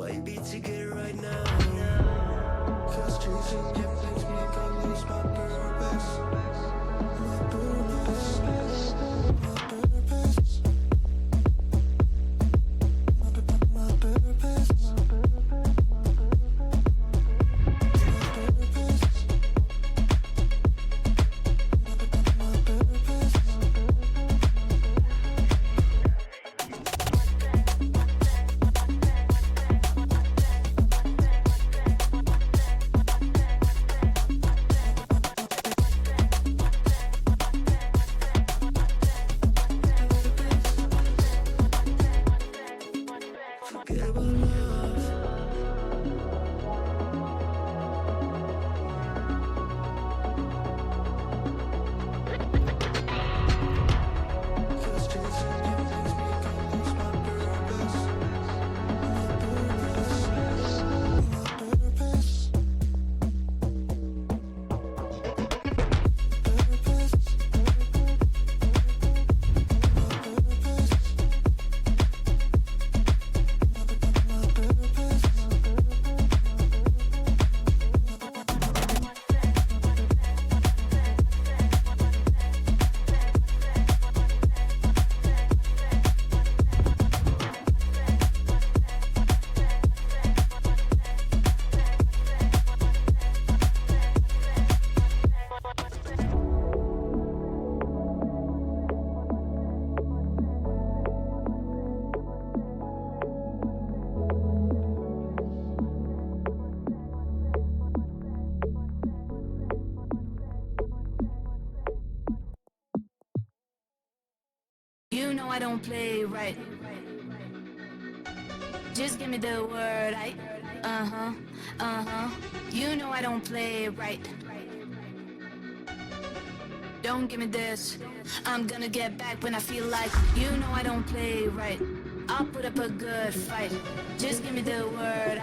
might be to get it right now. Cause chasing you makes me go lose my purpose. My purpose. My purpose. My purpose. You know I don't play right. Just give me the word, You know I don't play right. Don't give me this. I'm gonna get back when I feel like. You know I don't play right. I'll put up a good fight. Just give me the word,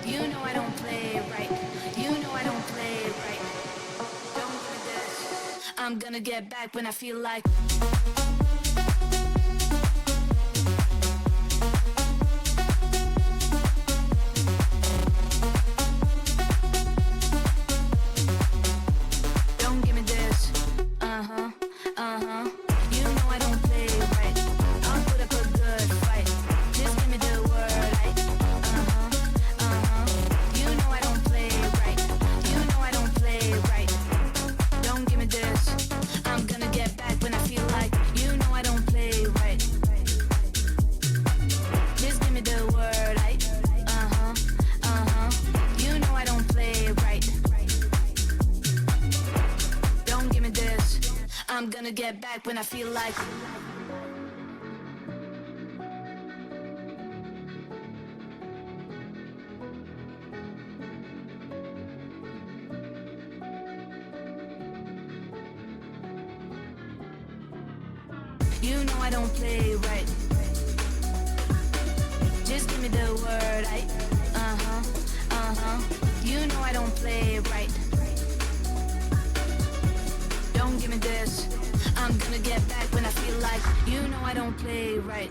You know I don't play right. You know I don't play right. Don't give me this. I'm gonna get back when I feel like. I'm gonna get back when I feel like. You know I don't play right. Just give me the word, You know I don't play right. Don't give me this. I'm gonna get back when I feel like. You know I don't play right.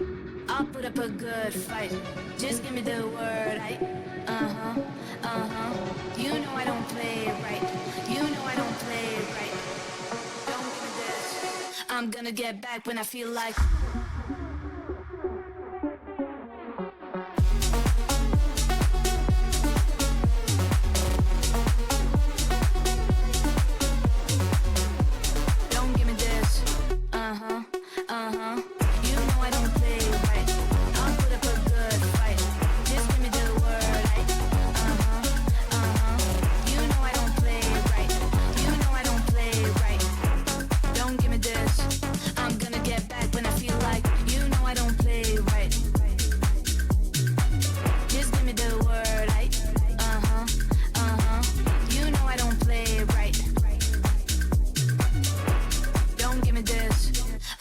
I'll put up a good fight. Just give me the word, You know I don't play right. You know I don't play right. Don't give me this. I'm gonna get back when I feel like.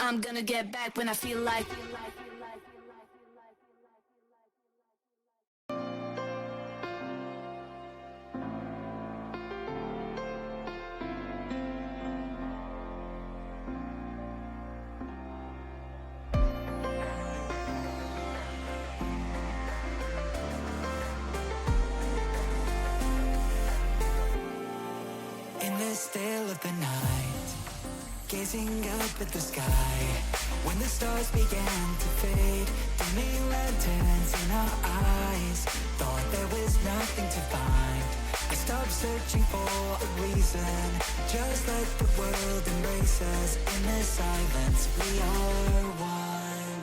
I'm gonna get back when I feel like. the still of the night, gazing up at the sky. When the stars began to fade, dimming lanterns in our eyes, thought there was nothing to find. I stopped searching for a reason, just let the world embrace us. In the silence, we are one.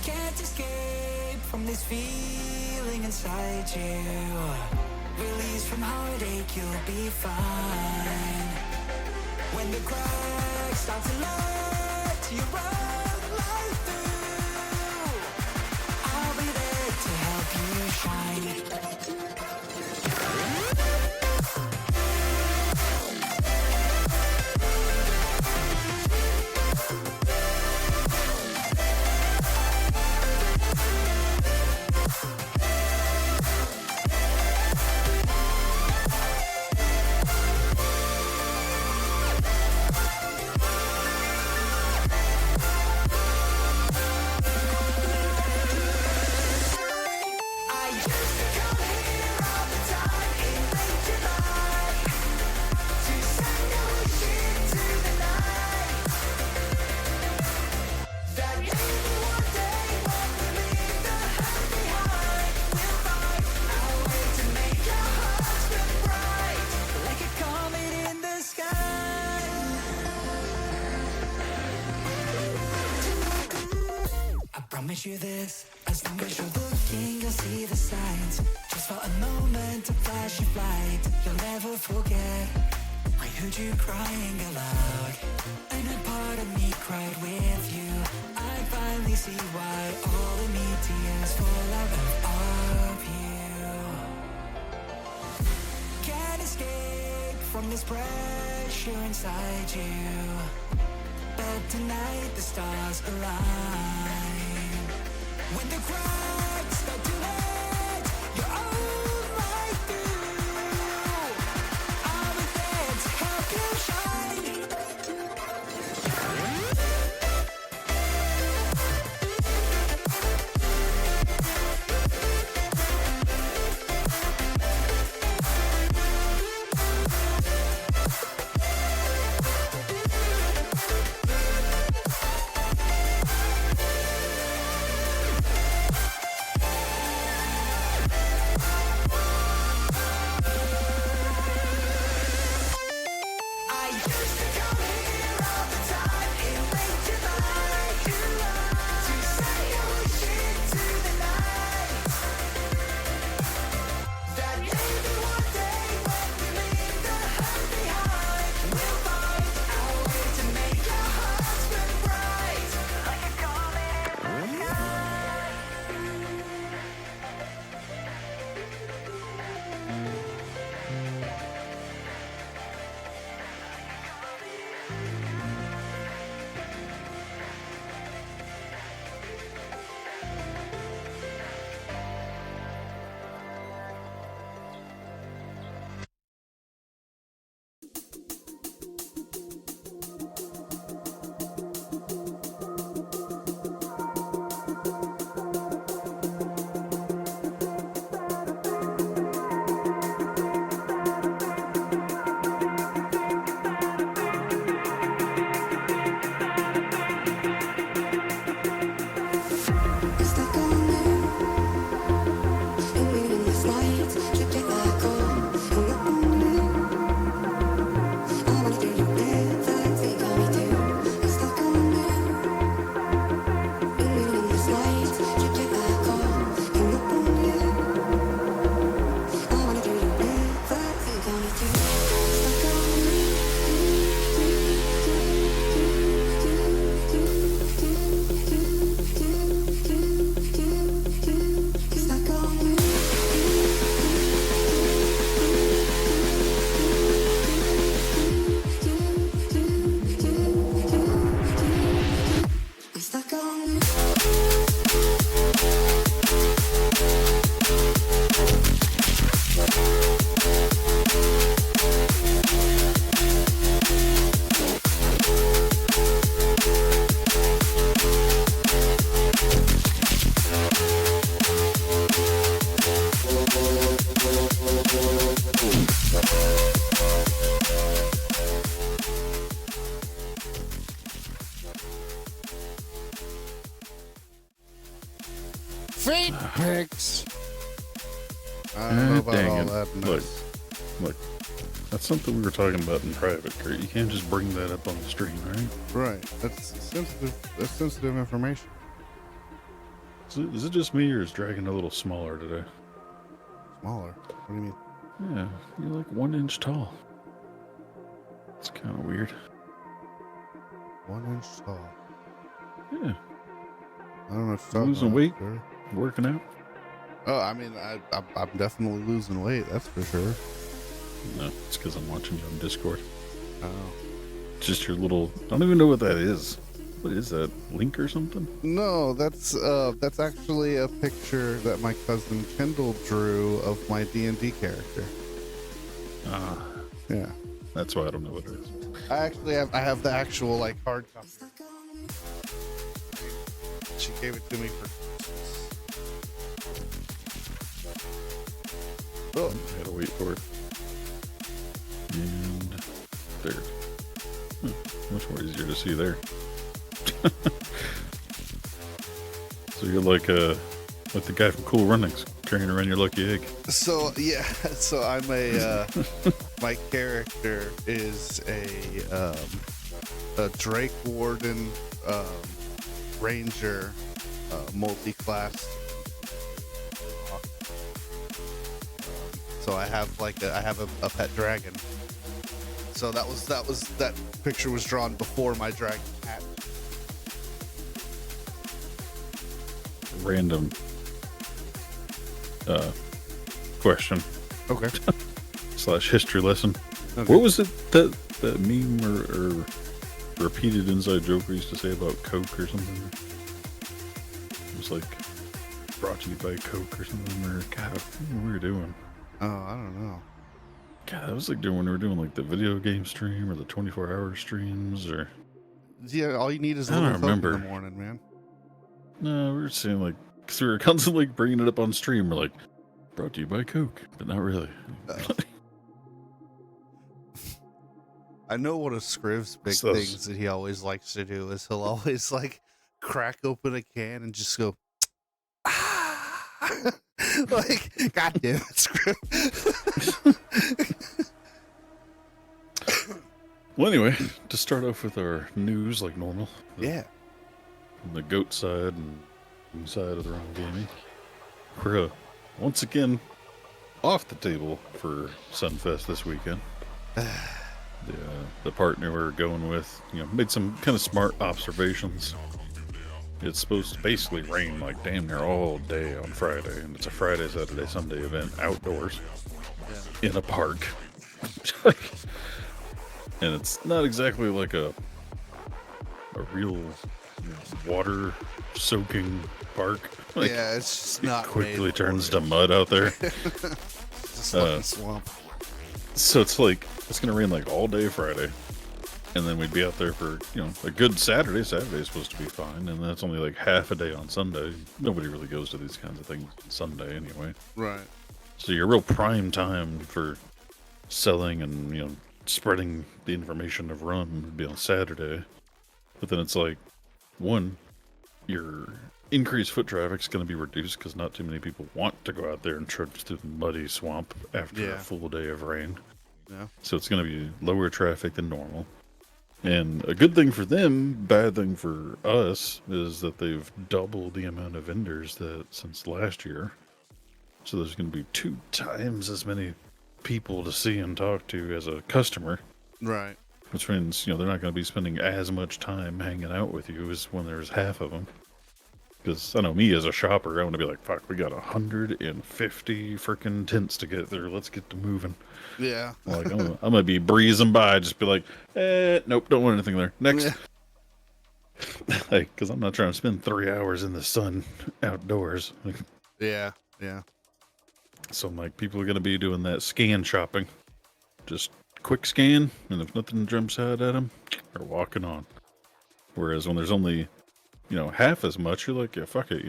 Can't escape from this feeling inside you. Release from heartache, you'll be fine. When the cracks start to let you run right through, I'll be there to help you shine. Promise you this, as long as you're looking, you'll see the signs. Just for a moment, a flash of light, you'll never forget. I heard you crying aloud, and a part of me cried with you. I finally see why all the me tears fall out of you. Can't escape from this pressure inside you, but tonight the stars align. When the cracks start to let your own light through, I'll be there to help you shine. Feet pics. I don't know about dang all it. that mess. Look, that's something we were talking about in private, Kurt. You can't just bring that up on the stream, right? Right. That's sensitive. That's sensitive information. Is it just me, or is Dragon a little smaller today? Smaller. What do you mean? Yeah, you're like 1 inch tall. It's kind of weird. 1 inch tall. Yeah, I don't know what you're losing talking weight, about, sir. working out. Oh, I mean, I'm definitely losing weight. That's for sure. No, it's because I'm watching you on Discord. Oh. Just your little. I don't even know what that is. What is that? Link or something? No, that's actually a picture that my cousin Kendall drew of my D&D character. Ah, Yeah. that's why I don't know what it is. I have the actual like hard copy. She gave it to me for Christmas. Oh, I gotta wait for it. And there. Much more easier to see there. So you're like the guy from Cool Runnings carrying around your lucky egg. so yeah, so I'm a my character is a Drake Warden Ranger multi-class. So I have a pet dragon. So that picture was drawn before my dragon hatched. Random question Okay. / history lesson. Okay. What was it that meme or repeated inside joke we used to say about Coke or something? It was like brought to you by Coke or something, or God, what were we doing? Oh, I don't know. God, that was like when we were doing like the video game stream or the 24-hour streams, or Yeah, all you need is a I little don't Coke in remember. the morning, man. no, we were saying like, because we were constantly bringing it up on stream. We're like, brought to you by Coke, but not really. I know one of Scriv's big So- things that he always likes to do is he'll always like crack open a can and just go, ah! Like, God damn it, Scriv. Well, anyway, to start off with our news like normal. Yeah. On the goat side and side of the RUM-Gaming, we're once again off the table for Sunfest this weekend. The partner we're going with, made some kind of smart observations. It's supposed to basically rain like damn near all day on Friday, and it's a Friday, Saturday, Sunday event outdoors in a park. And it's not exactly like a real water soaking park. Like, Yeah, it's just not it quickly made for turns it. to mud out there. It's a fucking swamp. So it's like it's gonna rain like all day Friday, and then we'd be out there for a good Saturday. Saturday's supposed to be fine, and that's only like half a day on Sunday. Nobody really goes to these kinds of things on Sunday anyway. Right. So your real prime time for selling and spreading the information of RUM would be on Saturday. But then it's like, one, your increased foot traffic is going to be reduced because not too many people want to go out there and trudge through the muddy swamp after Yeah. a full day of rain. Yeah. So it's going to be lower traffic than normal. And a good thing for them, bad thing for us, is that they've doubled the amount of vendors that since last year. So there's going to be 2 times as many people to see and talk to as a customer. Right. Which means, they're not going to be spending as much time hanging out with you as when there's half of them. Because I know me as a shopper, I want to be like, fuck, we got 150 freaking tents to get there. Let's get to moving. Yeah. Like, I'm going to be breezing by, just be like, nope, don't want anything there. Next. Yeah. Like, because I'm not trying to spend 3 hours in the sun outdoors. Like, Yeah. Yeah. so I'm like, people are going to be doing that scan shopping. Just quick scan, and if nothing jumps out at them, they're walking on. Whereas when there's only, half as much, you're like, yeah, fuck it,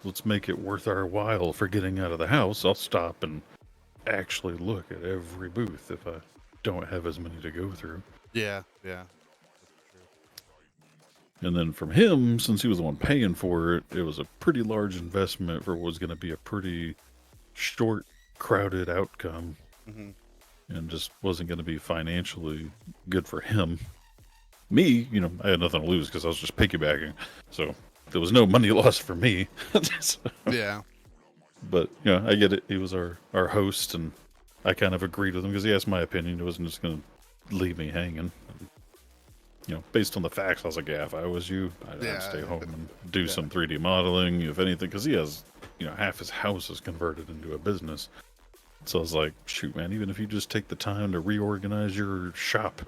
let's make it worth our while for getting out of the house. I'll stop and actually look at every booth if I don't have as many to go through. Yeah. Yeah. And then from him, since he was the one paying for it, it was a pretty large investment for what was going to be a pretty short, crowded outcome. Mm-hmm. And just wasn't going to be financially good for him. Me, I had nothing to lose because I was just piggybacking. So there was no money lost for me. So, Yeah. but, I get it. He was our host, and I kind of agreed with him because he asked my opinion. He wasn't just going to leave me hanging. Based on the facts, I was like, yeah, if I was you, I'd stay home and do some 3D modeling, if anything, because he has, half his house is converted into a business. So I was like, shoot, man, even if you just take the time to reorganize your shop,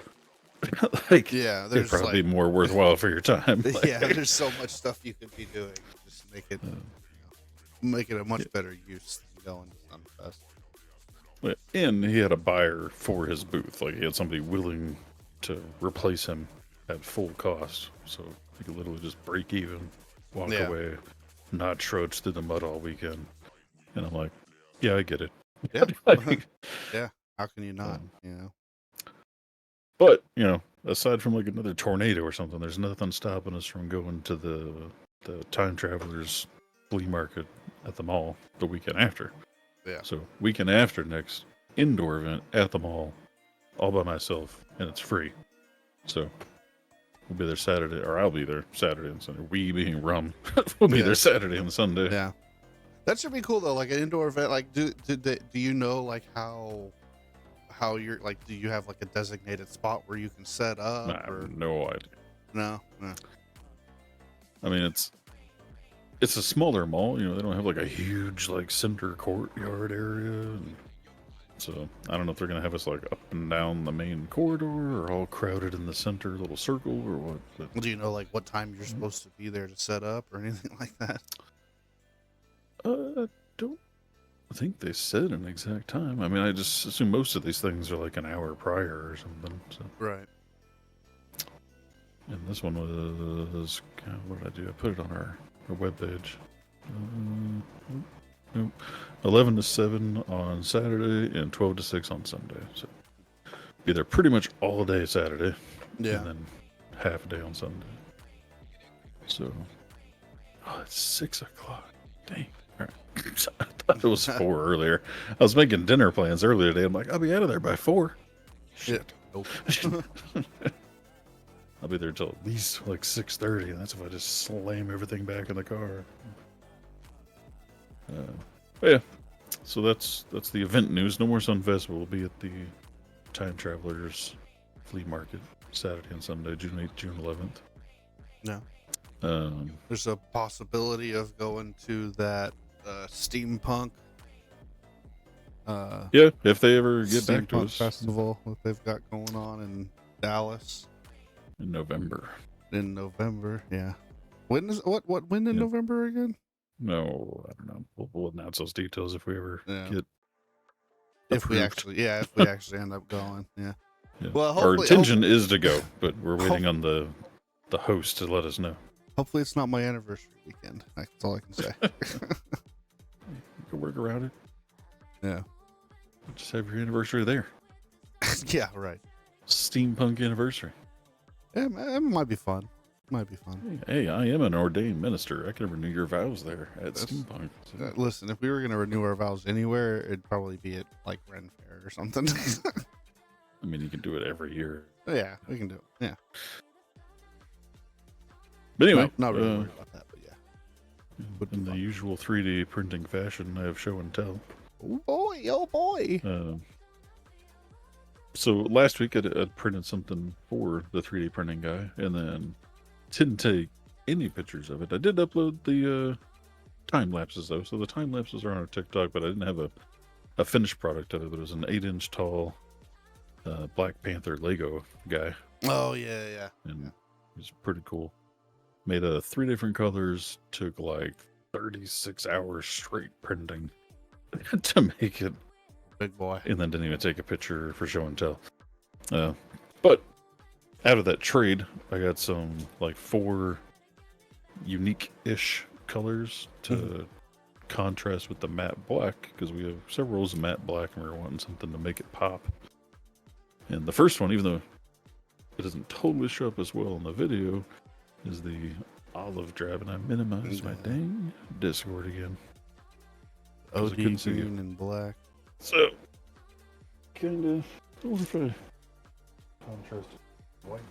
it'd probably be more worthwhile for your time. There's so much stuff you could be doing. Just make it a much better use than going to Sunfest. And he had a buyer for his booth. Like, he had somebody willing to replace him at full cost. So he could literally just break even, walk away, not trudge through the mud all weekend. And I'm like, yeah, I get it. Yeah. Yeah. How can you not? But, aside from like another tornado or something, there's nothing stopping us from going to the Time Travelers flea market at the mall the weekend after. Yeah. So weekend after next indoor event at the mall, all by myself, and it's free. So we'll be there Saturday, or I'll be there Saturday and Sunday. We being Rum, we'll be there Saturday and Sunday. Yeah. That should be cool though. Like an indoor event. Like, do you know like how you're like? Do you have like a designated spot where you can set up? I have no idea. No. I mean, it's a smaller mall. They don't have like a huge like center courtyard area. And so I don't know if they're gonna have us like up and down the main corridor or all crowded in the center little circle or what. But, do you know like what time you're supposed to be there to set up or anything like that? I don't think they said an exact time. I mean, I just assume most of these things are like an hour prior or something. So. Right. And this one was, what did I do? I put it on our webpage. 11 to 7 on Saturday and 12 to 6 on Sunday. So be there pretty much all day Saturday. Yeah. And then half a day on Sunday. So, it's 6 o'clock. Dang. All right. I thought it was 4 earlier. I was making dinner plans earlier today. I'm like, I'll be out of there by 4. Shit. Nope. I'll be there till at least like 6:30, and that's if I just slam everything back in the car. But yeah, so that's the event news. No more Sunfest. We'll be at the Time Travelers Flea Market Saturday and Sunday, June 8th, June 11th. No. There's a possibility of going to that steampunk. Yeah, if they ever get back to us. Festival that they've got going on in Dallas in November. Yeah. When is when in November again? No, I don't know. We'll announce those details if we ever get. If we actually end up going, yeah. Well, our intention is to go, but we're waiting on the host to let us know. Hopefully, it's not my anniversary weekend. That's all I can say. You can work around it. Yeah. Just have your anniversary there. Yeah, right. Steampunk anniversary. Yeah, it might be fun. Hey, I am an ordained minister. I can renew your vows there at Steampunk. So. Listen, if we were going to renew our vows anywhere, it'd probably be at like Ren Fair or something. I mean, you can do it every year. Yeah, we can do it. Yeah. But anyway, not really worried about that, but yeah. In the usual 3D printing fashion, I have show and tell. Oh boy. So last week I printed something for the 3D printing guy, and then didn't take any pictures of it. I did upload the time lapses though, so the time lapses are on our TikTok, but I didn't have a finished product of it. But it was an 8-inch tall Black Panther Lego guy. Oh yeah. And he's pretty cool. Made 3 different colors. Took like 36 hours straight printing to make it. Big boy. And then didn't even take a picture for show and tell. But out of that trade, I got some like 4 unique-ish colors to contrast with the matte black, because we have several rolls of matte black and we were wanting something to make it pop. And the first one, even though it doesn't totally show up as well in the video, is the olive drab, and I minimized my dang Discord again. OD couldn't see you. green and black. So, kind of, I wonder if I contrast white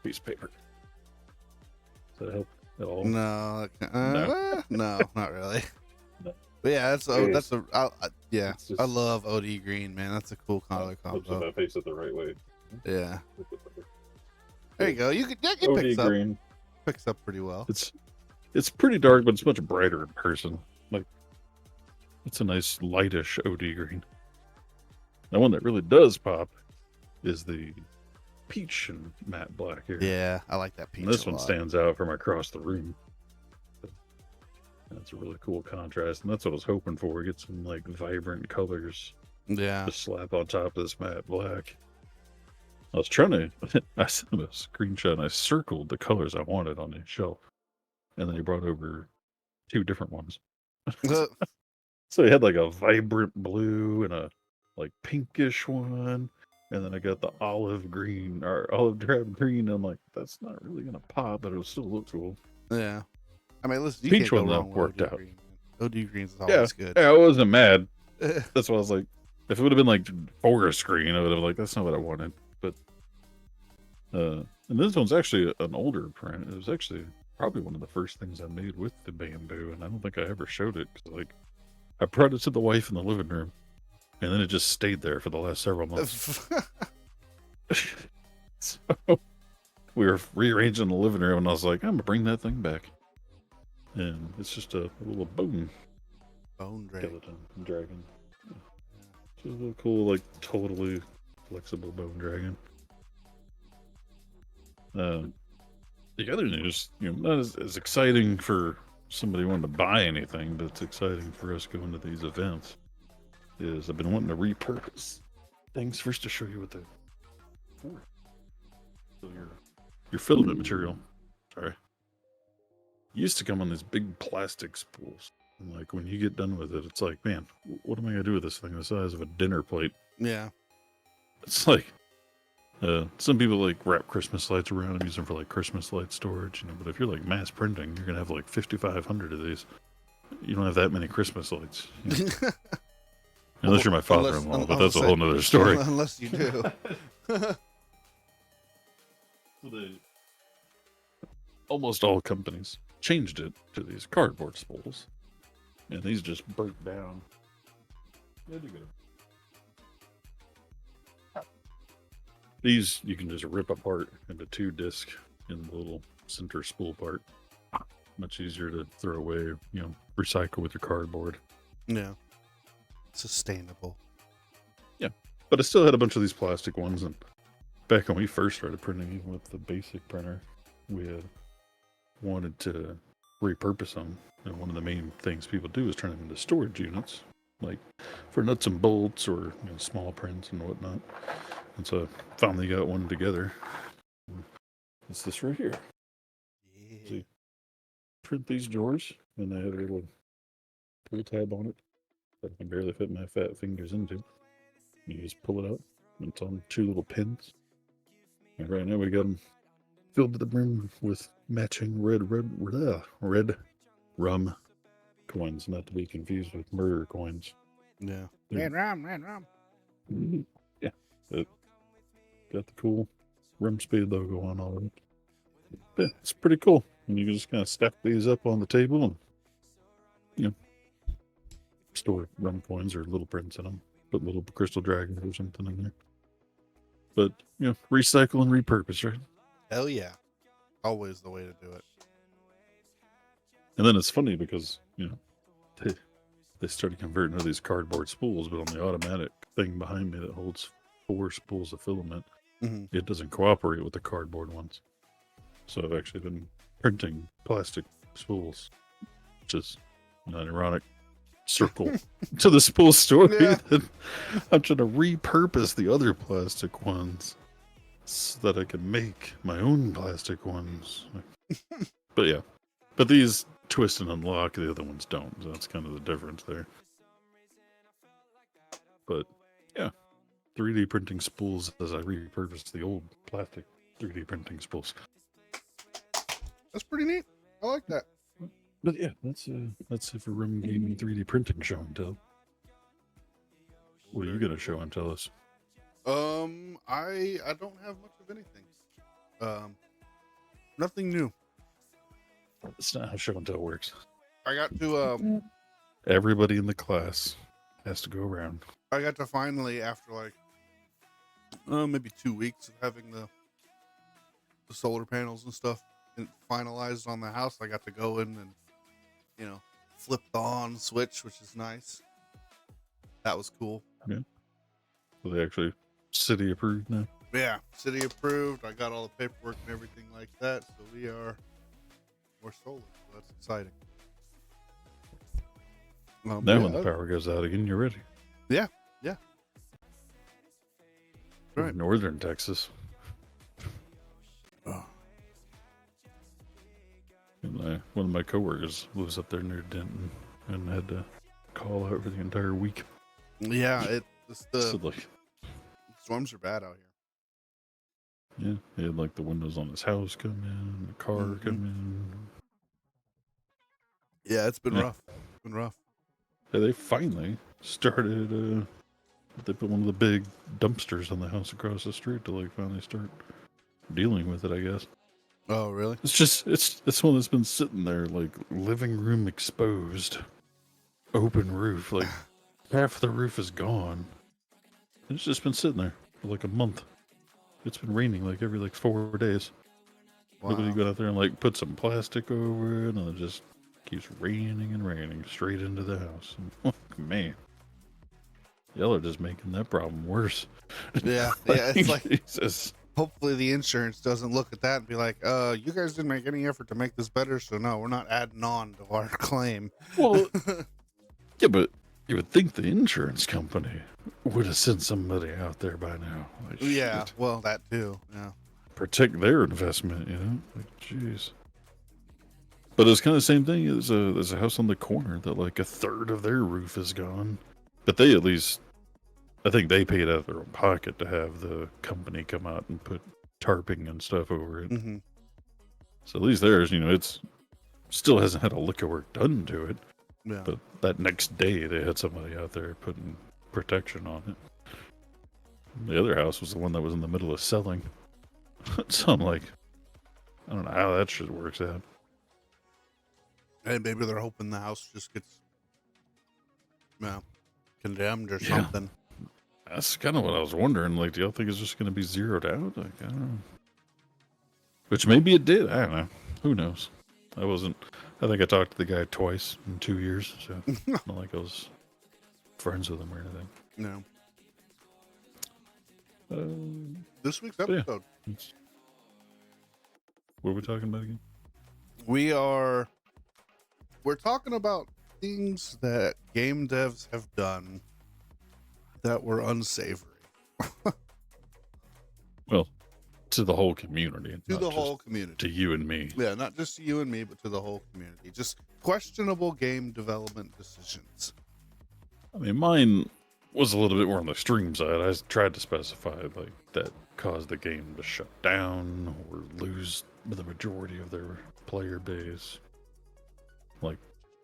piece of paper. Does that help at all? No, No. no, not really. No. But yeah, yeah. It's just- I love OD green, man. That's a cool color Looks combo. if I face it the right way. Yeah, there you go. It OD picks up. green. Picks up pretty well. It's pretty dark, but it's much brighter in person. Like, it's a nice lightish OD green. Now, one that really does pop is the peach and matte black here. Yeah, I like that peach. And this a one lot. stands out from across the room. That's a really cool contrast, and that's what I was hoping for. Get some like vibrant colors Yeah. to slap on top of this matte black. I was trying to, I sent him a screenshot and I circled the colors I wanted on the shelf. And then he brought over 2 different ones. So he had like a vibrant blue and a like pinkish one. And then I got the olive green or olive drab green. I'm like, that's not really going to pop, but it'll still look cool. Yeah. I mean, listen, you Peach can't one, go though, wrong with worked OD out. green. OD greens is Yeah, always good. yeah, I wasn't mad. That's why I was like, if it would have been like forest green, I would have like, that's not what I wanted. But, and this one's actually an older print. It was actually probably one of the first things I made with the bamboo, and I don't think I ever showed it. Cause like, I brought it to the wife in the living room, and then it just stayed there for the last several months. So we were rearranging the living room, and I was like, I'm gonna bring that thing back. And it's just a little bone dragon. skeleton dragon. It's a little cool, like totally flexible bone dragon. The other news, not as exciting for somebody wanting to buy anything, but it's exciting for us going to these events. Is I've been wanting to repurpose things. First, to show you what they're for. So your filament material, sorry, used to come on these big plastic spools. And like when you get done with it, it's like, man, what am I gonna do with this thing the size of a dinner plate? Yeah. It's like, some people like wrap Christmas lights around and use them for like Christmas light storage, but if you're like mass printing, you're gonna have like 5,500 of these. You don't have that many Christmas lights. Unless you're my father-in-law, but that's a whole nother story. Unless you do. Almost all companies changed it to these cardboard spools, and these just break down. These you can just rip apart into 2 discs in the little center spool part. Much easier to throw away, recycle with your cardboard. Yeah. Sustainable. Yeah, but I still had a bunch of these plastic ones, and back when we first started printing, even with the basic printer, we had wanted to repurpose them. And one of the main things people do is turn them into storage units, like for nuts and bolts or small prints and whatnot. And so I finally got one together. It's this right here. Yeah. See, print these drawers, and they have a little pull tab on it that I can barely fit my fat fingers into. You just pull it out, and it's on 2 little pins. And right now we got them filled to the brim with matching red rum coins, not to be confused with murder coins. Yeah. Red rum. Yeah. It got the cool rum speed logo on all of it. Yeah, it's pretty cool. And you can just kind of stack these up on the table and, store rum coins or little prints in them. Put little crystal dragons or something in there. But, recycle and repurpose, right? Hell yeah. Always the way to do it. And then it's funny because, they started converting to these cardboard spools, but on the automatic thing behind me that holds 4 spools of filament, it doesn't cooperate with the cardboard ones. So I've actually been printing plastic spools, which is an ironic circle to the spool story. Yeah. That I'm trying to repurpose the other plastic ones so that I can make my own plastic ones. But yeah, but these twist and unlock, the other ones don't. So that's kind of the difference there. But yeah, 3D printing spools as I repurpose the old plastic 3D printing spools. That's pretty neat. I like that. But yeah, that's it for RUM-Gaming 3D printing show and tell. What are you gonna show and tell us? I don't have much of anything. Nothing new. That's not how show and tell works. I got to Everybody in the class has to go around. I got to finally, after like maybe 2 weeks of having the solar panels and stuff finalized on the house, I got to go in and, you know, flip the on switch, which is nice. That was cool. Yeah. So they actually city approved now. Yeah, city approved. I got all the paperwork and everything like that, so we're solar. So that's exciting. Now yeah, when the power goes out again, you're ready. Yeah. Or Right. Northern Texas. Oh. And one of my coworkers lives up there near Denton and had to call out for the entire week. Yeah, So like, storms are bad out here. yeah, he had like the windows on his house come in, the car come in. Yeah, it's been Yeah. rough. It's been rough. Yeah, they finally started. They put one of the big dumpsters on the house across the street to like finally start dealing with it, I guess. Oh, really? It's just it's one that's been sitting there like living room exposed, open roof, like half the roof is gone. It's just been sitting there for like a month. It's been raining like every like 4 days. Wow. Nobody got out there and like put some plastic over it, and it just keeps raining and raining straight into the house. Man, y'all are just making that problem worse. Yeah, yeah. It's like Jesus. hopefully the insurance doesn't look at that and be like, you guys didn't make any effort to make this better, so no, we're not adding on to our claim. Well, yeah, but you would think the insurance company would have sent somebody out there by now. Like, Yeah, shit. well, that too. Yeah. Protect their investment, you know? Like, jeez. But it's kind of the same thing. There's a house on the corner that like a third of their roof is gone. But they at least, I think they paid out of their own pocket to have the company come out and put tarping and stuff over it. Mm-hmm. So at least theirs, you know, it's still hasn't had a lick of work done to it. Yeah. But that next day, they had somebody out there putting protection on it. The other house was the one that was in the middle of selling. So I'm like, I don't know how that shit works out. And maybe they're hoping the house just gets, condemned or Yeah. something. That's kind of what I was wondering. Like, do y'all think it's just going to be zeroed out? Like, I don't know. Which maybe it did. I don't know. Who knows? I think I talked to the guy twice in 2 years. So not like I was friends with him or anything. No. This week's yeah. episode, What are we talking about again? we're talking about things that game devs have done that were unsavory Well, to the whole community. to not the just whole community. To you and me. Yeah, not just to you and me, but to the whole community. Just questionable game development decisions. I mean, mine was a little bit more on the extreme side. I tried to specify like that caused the game to shut down or lose the majority of their player base. Like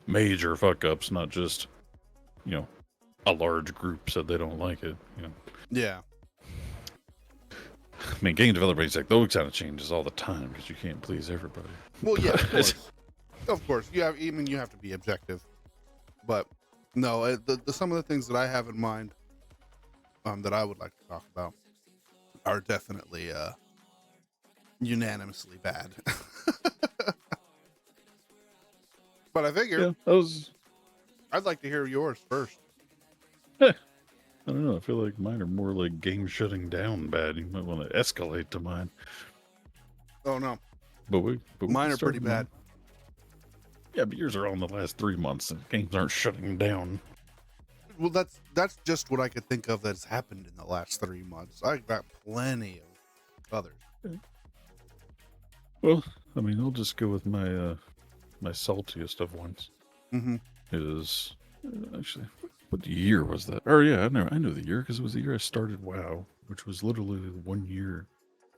major fuck ups, not just, you know, a large group said they don't like it, you know. Yeah. I mean, game developers like those kind of changes all the time because you can't please everybody. Well, yeah, of course. Of course. You have to be objective. But no, some of the things that I have in mind that I would like to talk about are definitely unanimously bad. But I figure Yeah, I'd like to hear yours first. I don't know. I feel like mine are more like game shutting down bad. You might want to escalate to mine. Oh no, But we mine can are start pretty with bad. mine. Yeah, but yours are all in the last 3 months, and games aren't shutting down. Well, that's just what I could think of that's happened in the last 3 months. I got plenty of others. Well, I mean, I'll just go with my my saltiest of ones. Mm-hmm. Is actually, what year was that? Oh yeah, I know the year because it was the year I started WoW, which was literally 1 year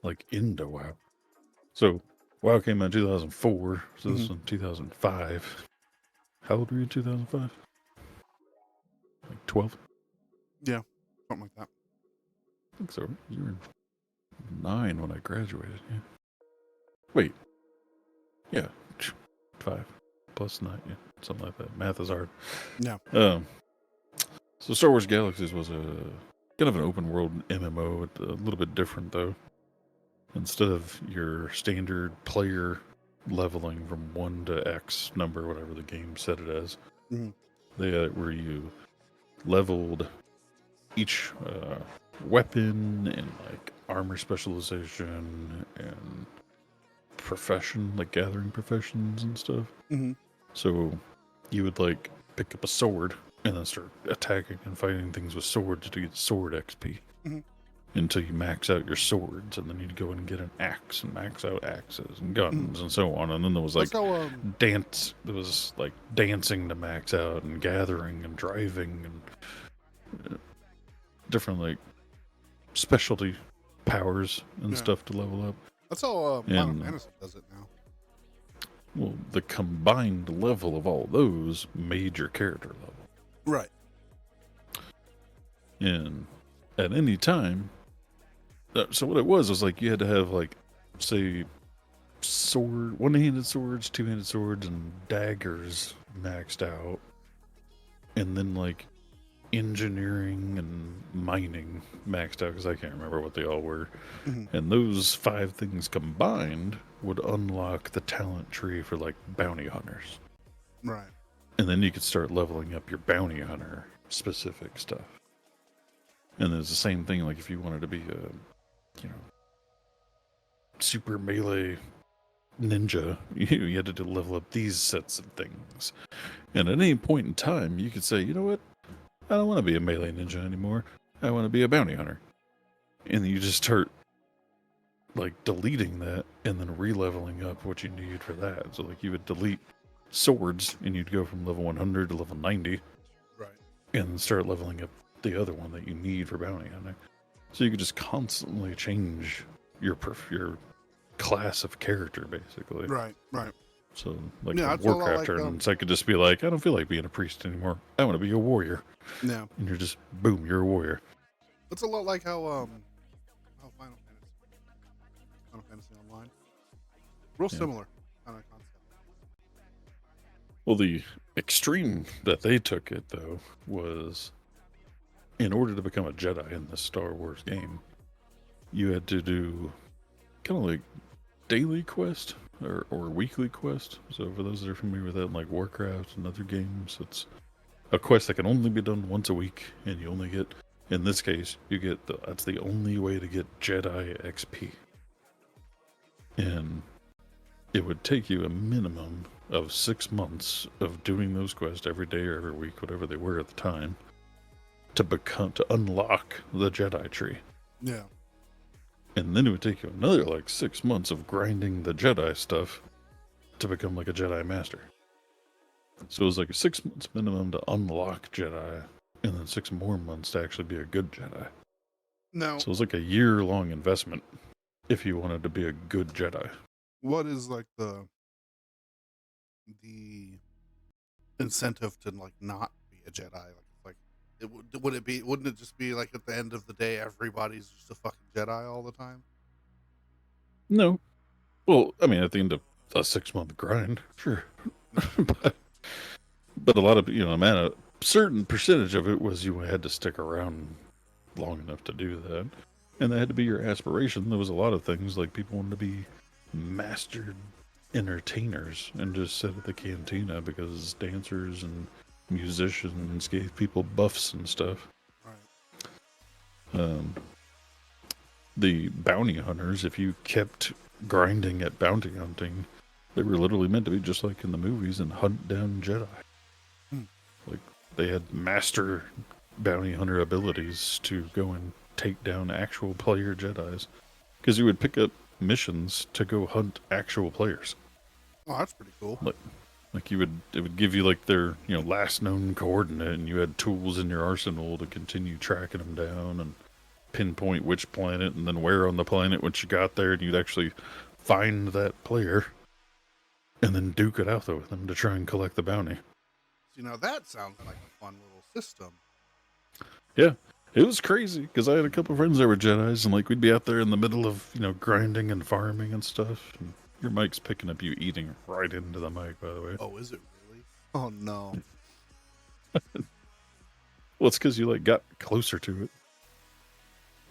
like into WoW. So WoW came out in 2004, so this was in 2005. How old were you in 2005? Like 12? Yeah, something like that. I think so. You were 9 when I graduated. Yeah. Wait. Yeah. 5 plus 9. Yeah. Something like that. Math is hard. Yeah. So Star Wars Galaxies was a kind of an open world MMO. A little bit different though. Instead of your standard player leveling from 1 to X number, whatever the game set it as, they where you leveled each weapon and like armor specialization and profession, like gathering professions and stuff. So you would like pick up a sword and then start attacking and fighting things with swords to get sword XP until you max out your swords, and then you'd go in and get an axe and max out axes and guns and so on. And then there was like dance. There was like dancing to max out and gathering and driving and different like specialty powers and stuff to level up. That's how Final Fantasy does it now. Well, the combined level of all those made your character level. Right. And at any time, so what it was like you had to have like, say, one-handed swords, two-handed swords, and daggers maxed out. And then like engineering and mining maxed out, because I can't remember what they all were. And those 5 things combined would unlock the talent tree for like bounty hunters. Right. And then you could start leveling up your bounty hunter specific stuff. And there's the same thing, like if you wanted to be a, super melee ninja, you had to level up these sets of things. And at any point in time, you could say, you know what? I don't want to be a melee ninja anymore. I want to be a bounty hunter. And you just start like deleting that and then re-leveling up what you need for that. So like you would delete swords and you'd go from level 100 to level 90. Right. And start leveling up the other one that you need for bounty hunting. So you could just constantly change your class of character, basically. Right. So, like Warcraft tournaments, I could just be like, I don't feel like being a priest anymore. I want to be a warrior. Yeah. And you're just, boom, you're a warrior. It's a lot like how Final Fantasy Online. Real similar kind of concept. Well, the extreme that they took it, though, was in order to become a Jedi in the Star Wars game, you had to do kind of like daily quest or weekly quest. So for those that are familiar with that, like Warcraft and other games, it's a quest that can only be done once a week, and you only get, in this case, that's the only way to get Jedi XP. And it would take you a minimum of 6 months of doing those quests every day or every week, whatever they were at the time, to unlock the Jedi tree. Yeah. And then it would take you another like 6 months of grinding the Jedi stuff to become like a Jedi Master. So it was like a 6 months minimum to unlock Jedi, and then 6 more months to actually be a good Jedi. Now, So it was like a year-long investment if you wanted to be a good Jedi. what is like the incentive to like not be a Jedi? Wouldn't it just be like at the end of the day everybody's just a fucking Jedi all the time? No. Well, I mean, at the end of a 6 month grind, sure. but a lot of, a certain percentage of it was you had to stick around long enough to do that. And that had to be your aspiration. There was a lot of things like people wanted to be mastered entertainers and just sit at the cantina because dancers and musicians gave people buffs and stuff. Right. The bounty hunters, if you kept grinding at bounty hunting, they were literally meant to be just like in the movies and hunt down Jedi. Like they had master bounty hunter abilities to go and take down actual player Jedis, because you would pick up missions to go hunt actual players. Oh, that's pretty cool. Like it would give you like their last known coordinate, and you had tools in your arsenal to continue tracking them down and pinpoint which planet and then where on the planet once you got there, and you'd actually find that player and then duke it out with them to try and collect the bounty. See, now that sounds like a fun little system. Yeah, it was crazy because I had a couple friends that were Jedis, and like we'd be out there in the middle of grinding and farming and stuff. And your mic's picking up you eating right into the mic, by the way. Oh, is it really? Oh no. Well, it's because you like got closer to it.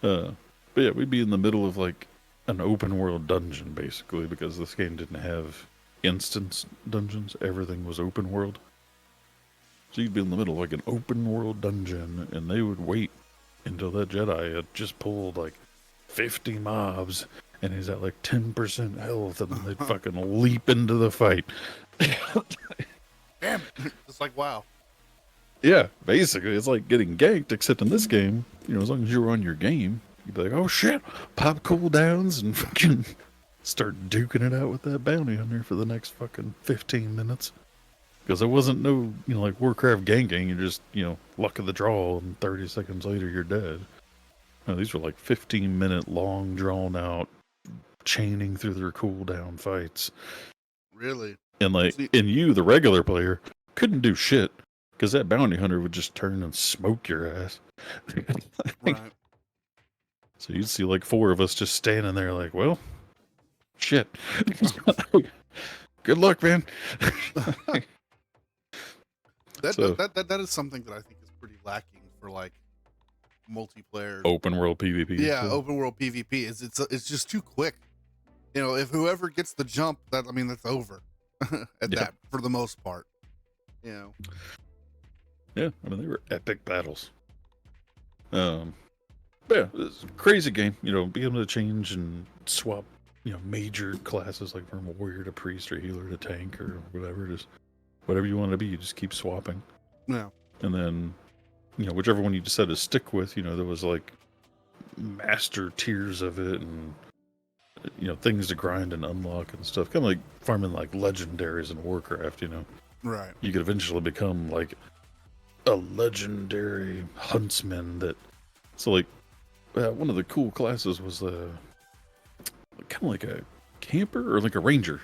But yeah, we'd be in the middle of like an open world dungeon basically because this game didn't have instance dungeons. Everything was open world. So you'd be in the middle of like an open world dungeon, and they would wait until that Jedi had just pulled like 50 mobs, and he's at like 10% health, and then they'd fucking leap into the fight. Damn it. It's like, wow. Yeah, basically, it's like getting ganked, except in this game, as long as you were on your game, you'd be like, oh shit, pop cooldowns and fucking start duking it out with that bounty hunter for the next fucking 15 minutes. Because there wasn't no, like Warcraft ganking, you're just, luck of the draw, and 30 seconds later you're dead. No, these were like 15-minute long, drawn out, chaining through their cooldown fights. Really? And you, the regular player, couldn't do shit. Because that bounty hunter would just turn and smoke your ass. Right. So you'd see like 4 of us just standing there like, well, shit. Good luck, man. That is something that I think is pretty lacking for like multiplayer. Open world PvP. Yeah, open world PvP. It's just too quick. If whoever gets the jump, that's over that for the most part. Yeah, they were epic battles. But yeah, it's a crazy game. Being able to change and swap, major classes like from warrior to priest or healer to tank or whatever. Just whatever you want to be, you just keep swapping. Yeah. And then, whichever one you decide to stick with, there was like master tiers of it and, things to grind and unlock and stuff. Kind of like farming like legendaries in Warcraft, Right. You could eventually become like a legendary huntsman one of the cool classes was kind of like a camper or like a ranger,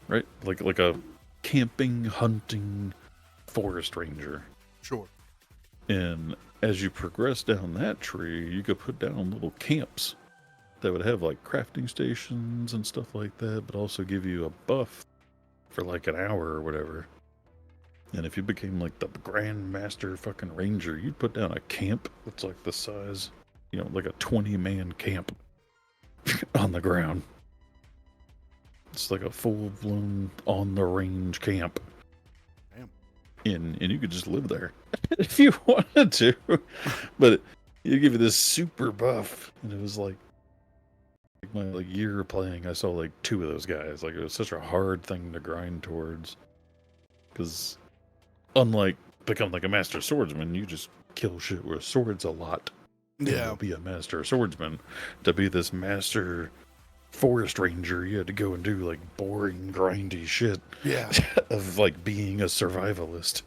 right? Like a camping, hunting forest ranger. Sure. And as you progress down that tree, you could put down little camps that would have like crafting stations and stuff like that, but also give you a buff for like an hour or whatever. And if you became like the Grand Master fucking Ranger, you'd put down a camp that's like the size, like a 20-man camp on the ground. It's like a full-blown on-the-range camp. Damn. And you could just live there if you wanted to. But it'd give you this super buff. And it was like my year of playing, I saw like 2 of those guys. Like it was such a hard thing to grind towards. Because unlike become like a master swordsman, you just kill shit with swords a lot. Yeah. To be a master swordsman, to be this master forest ranger, you had to go and do like boring, grindy shit. Yeah. Of like being a survivalist.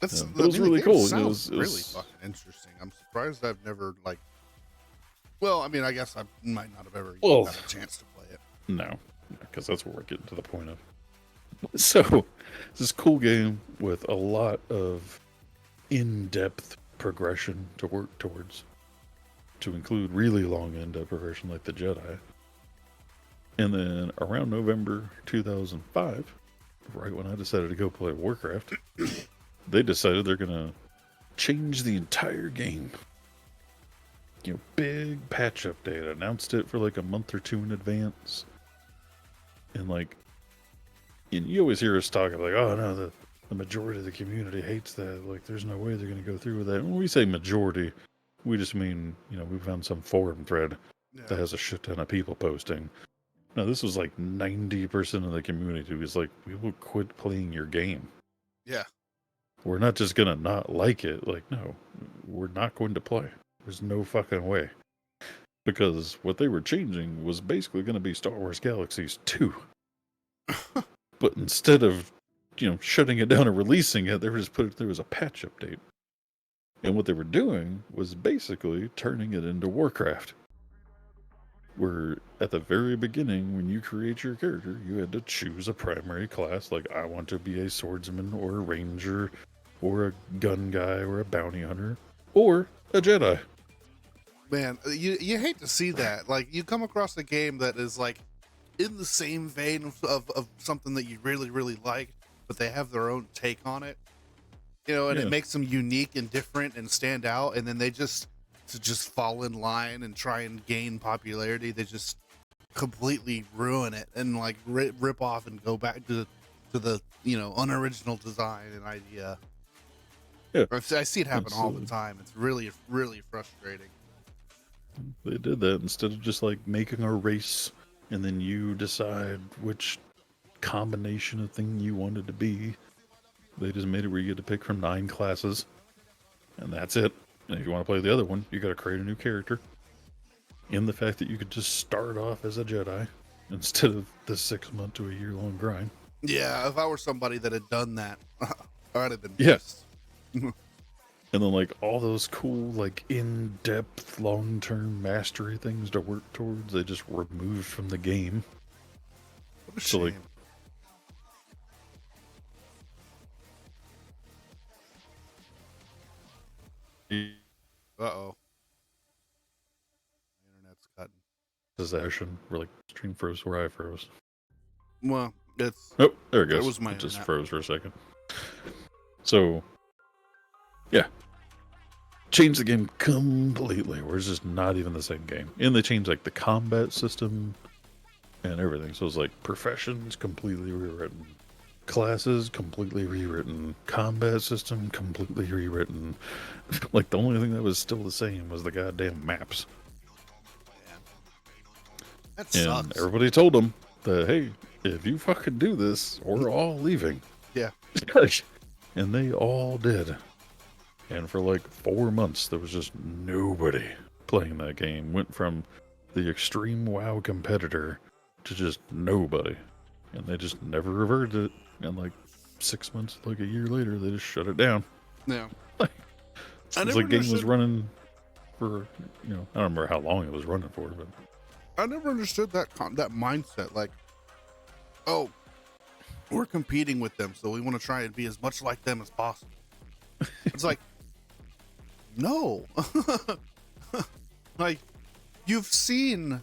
It was really cool. It was really fucking interesting. I'm surprised I've never like. Well, I guess I might not have ever even had a chance to play it. No, because that's where we're getting to the point of. So, it's this cool game with a lot of in-depth progression to work towards, to include really long in-depth progression like the Jedi. And then around November 2005, right when I decided to go play Warcraft, they decided they're going to change the entire game. Big patch update. Announced it for like a month or 2 in advance. And you always hear us talking like, oh no, the majority of the community hates that. Like, there's no way they're going to go through with that. When we say majority, we just mean, we found some forum thread that has a shit ton of people posting. No, this was like 90% of the community was like, we will quit playing your game. Yeah. We're not just going to not like it. Like, no, we're not going to play. There's no fucking way. Because what they were changing was basically going to be Star Wars Galaxies 2. But instead of, shutting it down and releasing it, they were just there was a patch update. And what they were doing was basically turning it into Warcraft. Where at the very beginning, when you create your character, you had to choose a primary class. Like, I want to be a swordsman or a ranger or a gun guy or a bounty hunter or a Jedi. Man, you hate to see that. Like, you come across a game that is like in the same vein of something that you really, really like, but they have their own take on it. You know, and Yeah. it makes them unique and different and stand out, and then they just to just fall in line and try and gain popularity, they just completely ruin it and like rip off and go back to the unoriginal design and idea. Yeah. I see it happen all the Absolutely. time. It's really, really frustrating. They did that instead of just like making a race and then you decide which combination of thing you wanted to be. They just made it where you get to pick from 9 classes, and that's it. And if you want to play the other one, you got to create a new character. In the fact that you could just start off as a Jedi instead of the 6-month to a year-long grind. Yeah, if I were somebody that had done that, I'd have been Yeah. pissed. And then like all those cool like in-depth long-term mastery things to work towards, they just removed from the game. What a So, like, shame. Uh-oh. Internet's cutting. Possession where like stream froze where I froze. Well, it's Oh, there it goes. was my It just internet. froze for a second. So, yeah. Changed the game completely, where it's just not even the same game. And they changed like the combat system and everything. So it's like professions completely rewritten, classes completely rewritten, combat system completely rewritten. Like the only thing that was still the same was the goddamn maps. That And sucks. everybody told them that, hey, if you fucking do this, we're all leaving. Yeah. And they all did. And for like 4 months, there was just nobody playing that game. Went from the extreme WoW competitor to just nobody. And they just never reverted it. And like 6 months, like a year later, they just shut it down. Yeah. It's like game was running for, I don't remember how long it was running for, but I never understood that that mindset. Like, oh, we're competing with them, so we want to try and be as much like them as possible. It's like, no. Like, you've seen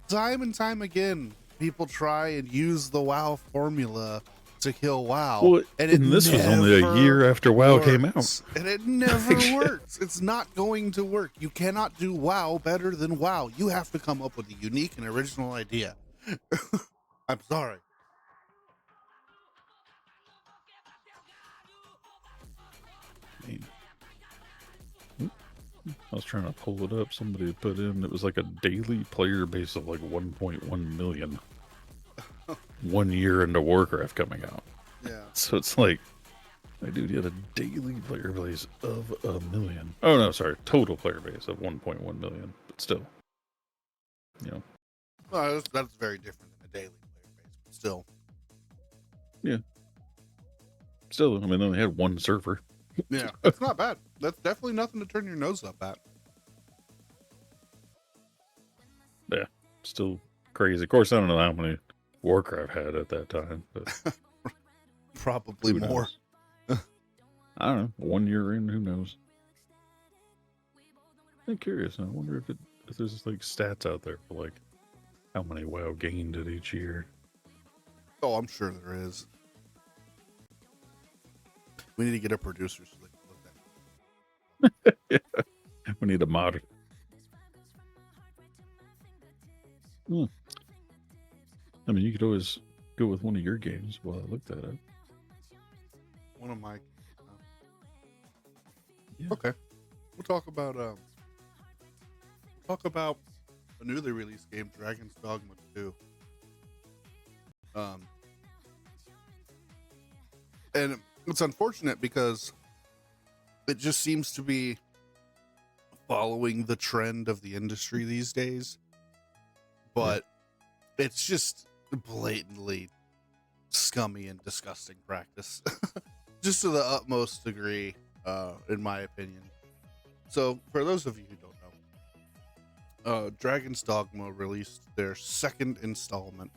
time and time again people try and use the WoW formula to kill WoW. Well, and this was only a year after WoW came out. works. And it never works. It's not going to work. You cannot do WoW better than WoW. You have to come up with a unique and original idea. I'm sorry. I was trying to pull it up. Somebody had put in, it was like a daily player base of like 1.1 million. 1 year into Warcraft coming out. Yeah. So it's like, dude, you had a daily player base of 1 million. Oh, no, sorry. Total player base of 1.1 million. But still, Well, that's very different than a daily player base, but still. Still, I mean, they only had one server. Yeah, it's not bad. That's definitely nothing to turn your nose up at. Yeah, still crazy. Of course, I don't know how many Warcraft had at that time, but Probably who more. knows? I don't know. 1 year in, who knows? I'm curious. I wonder if there's like stats out there for like how many WoW gained it each year. Oh, I'm sure there is. We need to get a producer so they can look at it. We need a mod. I mean, you could always go with one of your games while I look that up. One of my. Yeah. Okay, we'll talk about a newly released game, Dragon's Dogma 2. And it's unfortunate because it just seems to be following the trend of the industry these days, but it's just blatantly scummy and disgusting practice, just to the utmost degree, in my opinion. So for those of you who don't know, Dragon's Dogma released their second installment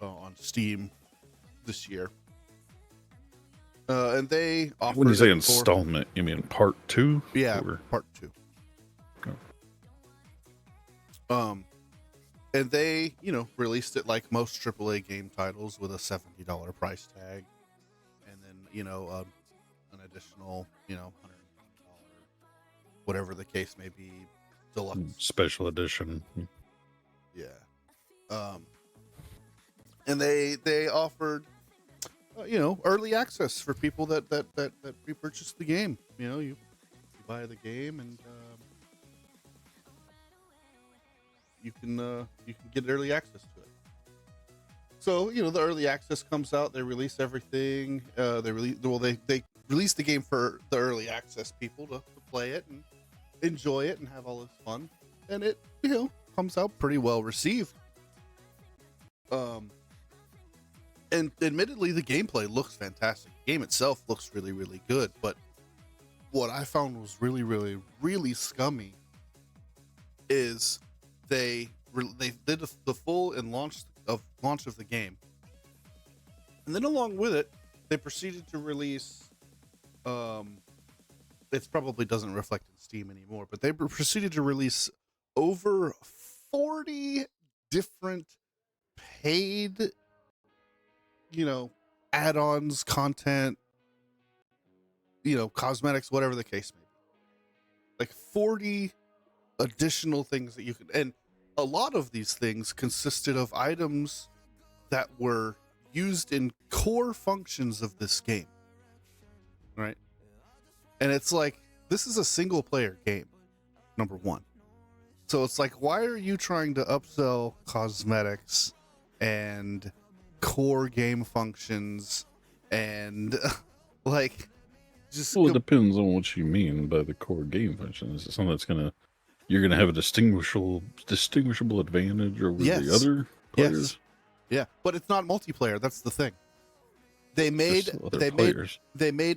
on Steam this year. And they offered When you say it installment, you mean part 2? Yeah, Or- part 2. Oh. And they, released it like most AAA game titles with a $70 price tag, and then an additional $100, whatever the case may be, deluxe Special edition. Yeah. And they offered early access for people that pre-purchased the game. You buy the game and you can get early access to it. So the early access comes out, they release everything. They release the game for the early access people to play it and enjoy it and have all this fun, and it comes out pretty well received. And admittedly, the gameplay looks fantastic. The game itself looks really, really good. But what I found was really, really, really scummy is they did the full and launch of the game, and then along with it, they proceeded to release. It probably doesn't reflect in Steam anymore, but they proceeded to release over 40 different paid add-ons, content, cosmetics, whatever the case may be. Like 40 additional things that you could, and a lot of these things consisted of items that were used in core functions of this game, right? And it's like, this is a single player game, number one. So it's like, why are you trying to upsell cosmetics and core game functions and like just Well, it depends on what you mean by the core game function. Is it something that's you're gonna have a distinguishable advantage over the other players? Yeah, but it's not multiplayer. That's the thing. They made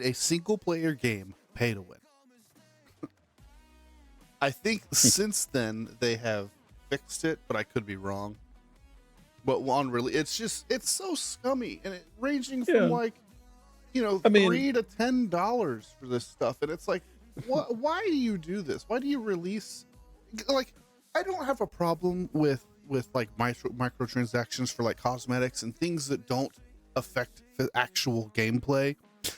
a single player game pay to win. I think since then they have fixed it, but I could be wrong. But it's so scummy, and it ranging from $3 to $10 for this stuff, and it's like, why do you do this? Why do you release? Like, I don't have a problem with like microtransactions for like cosmetics and things that don't affect the actual gameplay.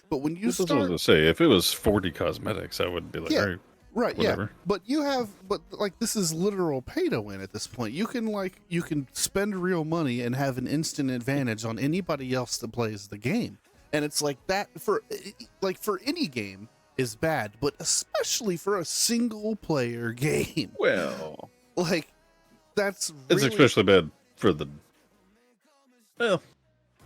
But when you start, I was gonna say, if it was 40 cosmetics, I would be like, all right. Right, whatever. Yeah. But this is literal pay to win at this point. You can spend real money and have an instant advantage on anybody else that plays the game. And it's like that for any game is bad, but especially for a single player game. Well, like it's especially bad for the. Well,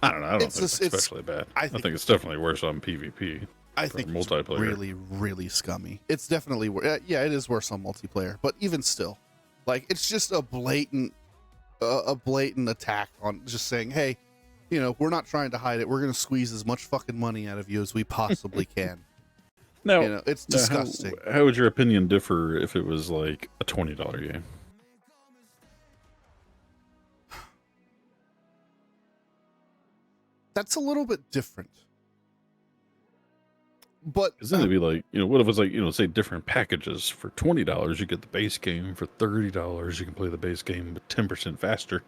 I don't know. I don't think it's especially bad. I think it's definitely worse on PvP. I think multiplayer. It's really, really scummy. It's definitely it is worse on multiplayer, but even still, like, it's just a blatant attack on just saying, hey, we're not trying to hide it. We're going to squeeze as much fucking money out of you as we possibly can. No, it's disgusting. How would your opinion differ if it was like a $20 game? That's a little bit different. But then it'd be like, what if it's like, say different packages for $20, you get the base game. For $30, you can play the base game but 10% faster.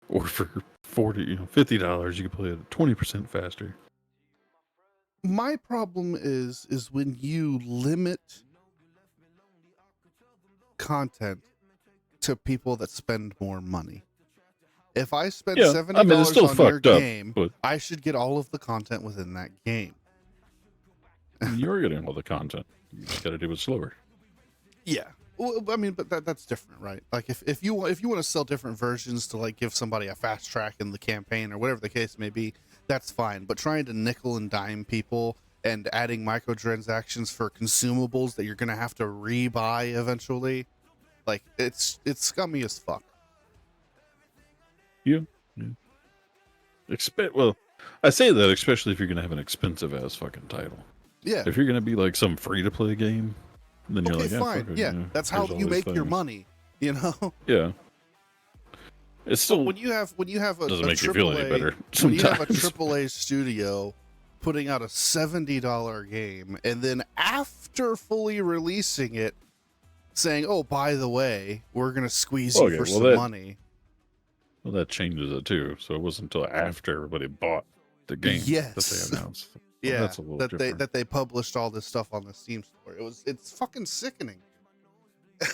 Or for $50, you can play it 20% faster. My problem is when you limit content to people that spend more money. If I spend $70 on your game, but I should get all of the content within that game. You're getting all the content. You just got to do it slower. Yeah. Well, I mean, but that's different, right? Like if you want to sell different versions to like give somebody a fast track in the campaign or whatever the case may be, that's fine. But trying to nickel and dime people and adding microtransactions for consumables that you're going to have to rebuy eventually, like it's scummy as fuck. Yeah. Well, I say that especially if you're going to have an expensive ass fucking title. Yeah. If you're going to be like some free to play game, And then you're Okay, like, yeah, fine. fuck it, Yeah, that's how here's all you these make your things. money. You know. Yeah. It's So still when you have a doesn't a make you feel any AAA better. when you have a Sometimes. AAA studio putting out a $70 game and then after fully releasing it saying, "Oh, by the way, we're gonna squeeze you Okay, for well, some money." Well, that changes it too. So it wasn't until after everybody bought the game that Yes. they announced. Well, Yeah, that's a little that different. they published all this stuff on the Steam store. It's fucking sickening. See,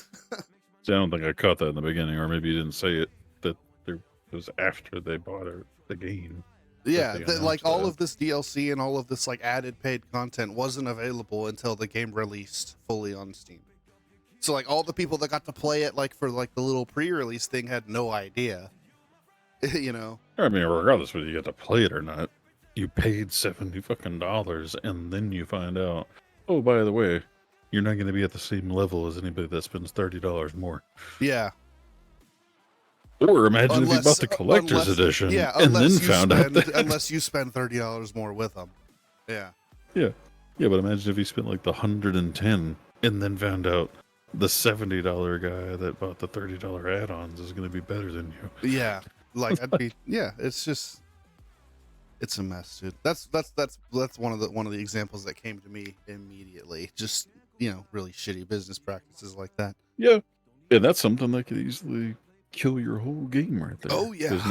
I don't think I caught that in the beginning, or maybe you didn't say it. That there was after they bought the game. Yeah, they like announced all that. of this DLC and all of this like added paid content wasn't available until the game released fully on Steam. So like all the people that got to play it like for like the little pre-release thing had no idea. You know. I mean, regardless whether you get to play it or not, you paid $70 fucking, and then you find out, oh, by the way, you're not going to be at the same level as anybody that spends $30 more. Yeah. Or imagine if you bought the collector's edition, yeah, and then found out that unless you spend $30 more with them. Yeah. yeah, but imagine if you spent like the 110 and then found out the $70 guy that bought the $30 add-ons is going to be better than you. Yeah. Like I'd be yeah, it's just it's a mess, dude. That's one of the examples that came to me immediately. Just, really shitty business practices like that. Yeah. And that's something that could easily kill your whole game right there. Oh yeah. Because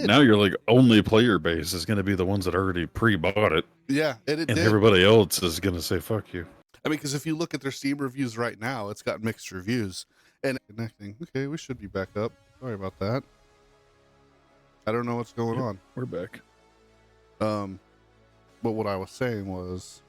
now you're like only player base is going to be the ones that already pre-bought it. Yeah, and it did. Everybody else is going to say fuck you. I mean, because if you look at their Steam reviews right now, it's got mixed reviews. And connecting. Okay, we should be back up. Sorry about that. I don't know what's going on. We're back. But what I was saying was,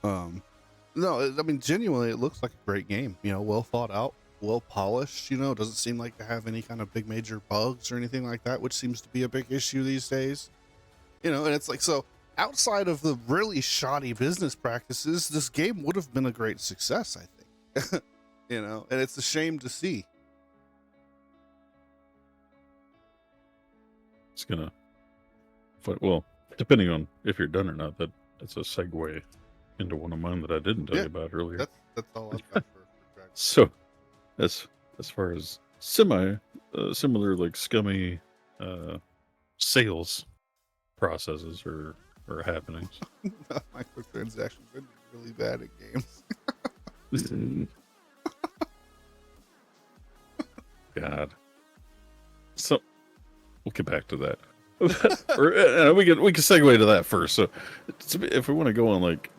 no, I mean, genuinely, it looks like a great game. Well thought out, well polished. Doesn't seem like to have any kind of big major bugs or anything like that, which seems to be a big issue these days. And it's like, so outside of the really shoddy business practices, this game would have been a great success, I think. And it's a shame to see. It's gonna, well, depending on if you're done or not, that's a segue into one of mine that I didn't tell you about earlier. That's all I've got for Dragon. So, as far as similar like scummy sales processes or happenings. Microtransactions are really bad at games. God. So we'll get back to that. Or we can segue to that first. So if we want to go on, like,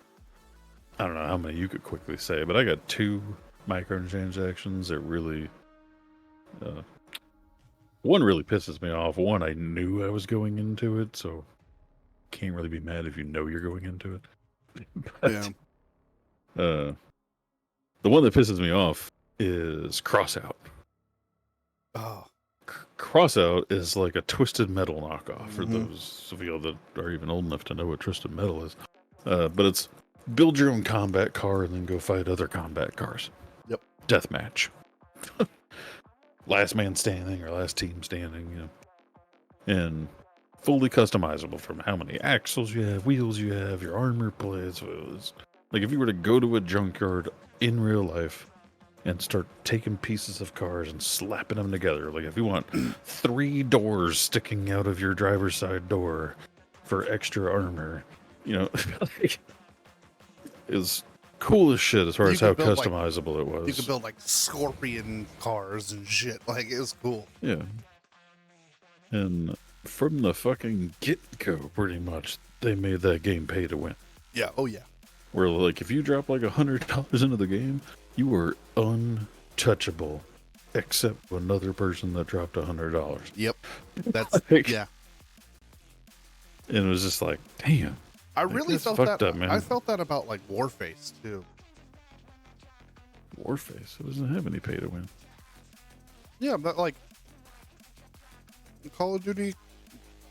I don't know how many you could quickly say, but I got 2 microtransactions that really one really pisses me off. One, I knew I was going into it, so can't really be mad if you know you're going into it. But, Yeah. the one that pisses me off is Crossout. Oh. Crossout is like a Twisted Metal knockoff for those of you that are even old enough to know what Twisted Metal is. But it's build your own combat car and then go fight other combat cars. Yep. Deathmatch. Last man standing or last team standing, And fully customizable from how many axles you have, wheels you have, your armor plates. Like if you were to go to a junkyard in real life and start taking pieces of cars and slapping them together. Like if you want 3 doors sticking out of your driver's side door for extra armor, like, is cool as shit as far as how customizable it was. You could build like Scorpion cars and shit. Like it was cool. Yeah. And from the fucking get-go, pretty much, they made that game pay to win. Yeah. Oh yeah. Where like if you drop like $100 into the game, you were untouchable, except another person that dropped $100. Yep. That's yeah. And it was just like, damn. I really felt that. Up, man. I felt that about like Warface too. Warface? It doesn't have any pay to win. Yeah, but like the Call of Duty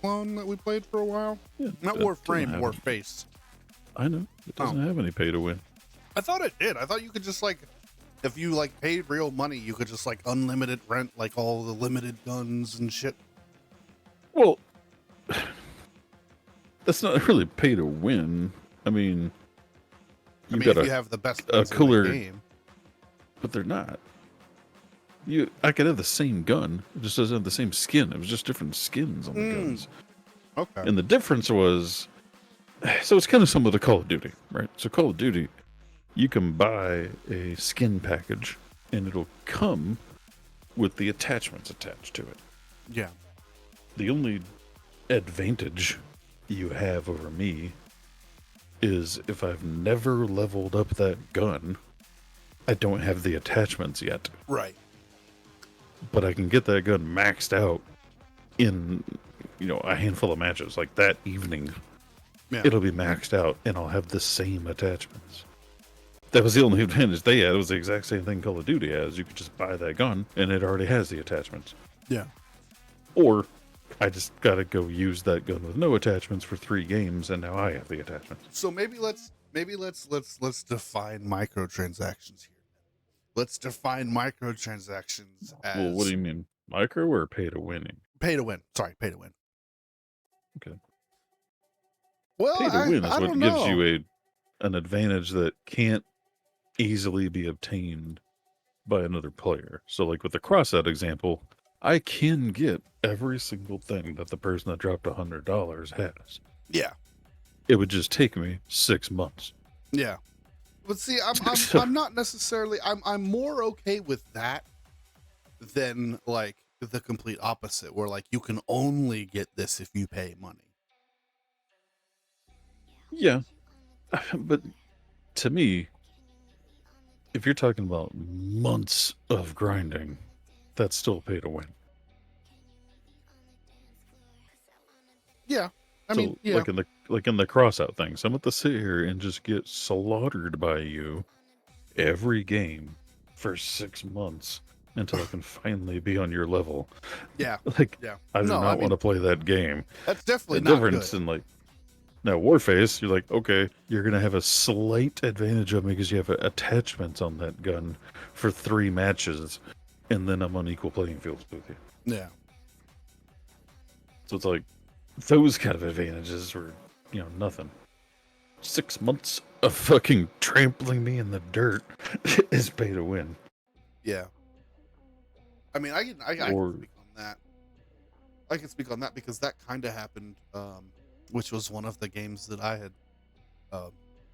clone that we played for a while. Yeah, not Warframe, Warface. I know. It doesn't have any pay to win. I thought it did. I thought you could just like, if you like paid real money, you could just like unlimited rent like all the limited guns and shit. Well, that's not really pay to win. I mean, I You mean, got if you have the best a guns in cooler, the game. but they're not. I could have the same gun. It just doesn't have the same skin. It was just different skins on the guns. Okay. And the difference was, so it's kind of similar to Call of Duty, right? So Call of Duty, you can buy a skin package, and it'll come with the attachments attached to it. Yeah. The only advantage you have over me is if I've never leveled up that gun, I don't have the attachments yet. Right. But I can get that gun maxed out in, a handful of matches. Like that evening, Yeah. it'll be maxed out, and I'll have the same attachments. That was the only advantage they had. It was the exact same thing Call of Duty has. You could just buy that gun, and it already has the attachments. Yeah. Or I just gotta go use that gun with no attachments for 3 games, and now I have the attachments. So maybe let's define microtransactions here. Let's define microtransactions as Well, what do you mean, micro or pay to winning? pay to win. Sorry, pay to win. Okay. Well, Pay to win is I what don't gives know. you an advantage that can't easily be obtained by another player. So, like with the crossout example, I can get every single thing that the person that dropped $100 has. Yeah. It would just take me 6 months. Yeah. But see, I'm not necessarily I'm more okay with that than like the complete opposite, where like you can only get this if you pay money. Yeah. But to me, if you're talking about months of grinding, that's still pay to win. Yeah. I So, mean, yeah. like in the crossout thing, so I'm going to sit here and just get slaughtered by you every game for 6 months until I can finally be on your level. Yeah. Like, Yeah. I do No, not I mean, want to play that game. that's definitely The not difference good. in like now Warface, you're like, okay, you're gonna have a slight advantage of me because you have attachments on that gun for 3 matches, and then I'm on equal playing fields with you. Yeah. So it's like those kind of advantages were, nothing. 6 months of fucking trampling me in the dirt is pay to win. Yeah. I mean, I can Or- speak on that. I can speak on that because that kind of happened, which was one of the games that I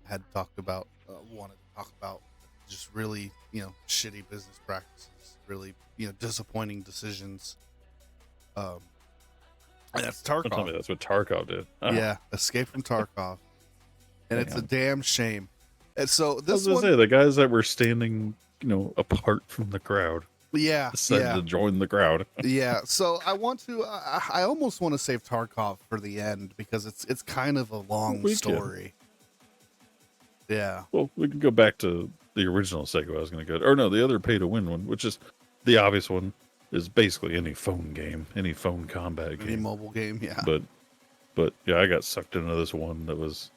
had talked about, wanted to talk about. Just really, shitty business practices, really, disappointing decisions. And that's Don't tell me Tarkov. that's what Tarkov did. Oh, Yeah, Escape from Tarkov, and it's a Damn. damn shame. And so I was this gonna one, say the guys that were standing, apart from the crowd yeah, decided to join the crowd. yeah. So I want to. I almost want to save Tarkov for the end because it's kind of a long We can. story. Yeah. Well, we can go back to the original segue I was going to go. Or no, the other pay to win one, which is the obvious one, is basically any phone game, any phone combat Any game. mobile game. Yeah. But yeah, I got sucked into this one that was,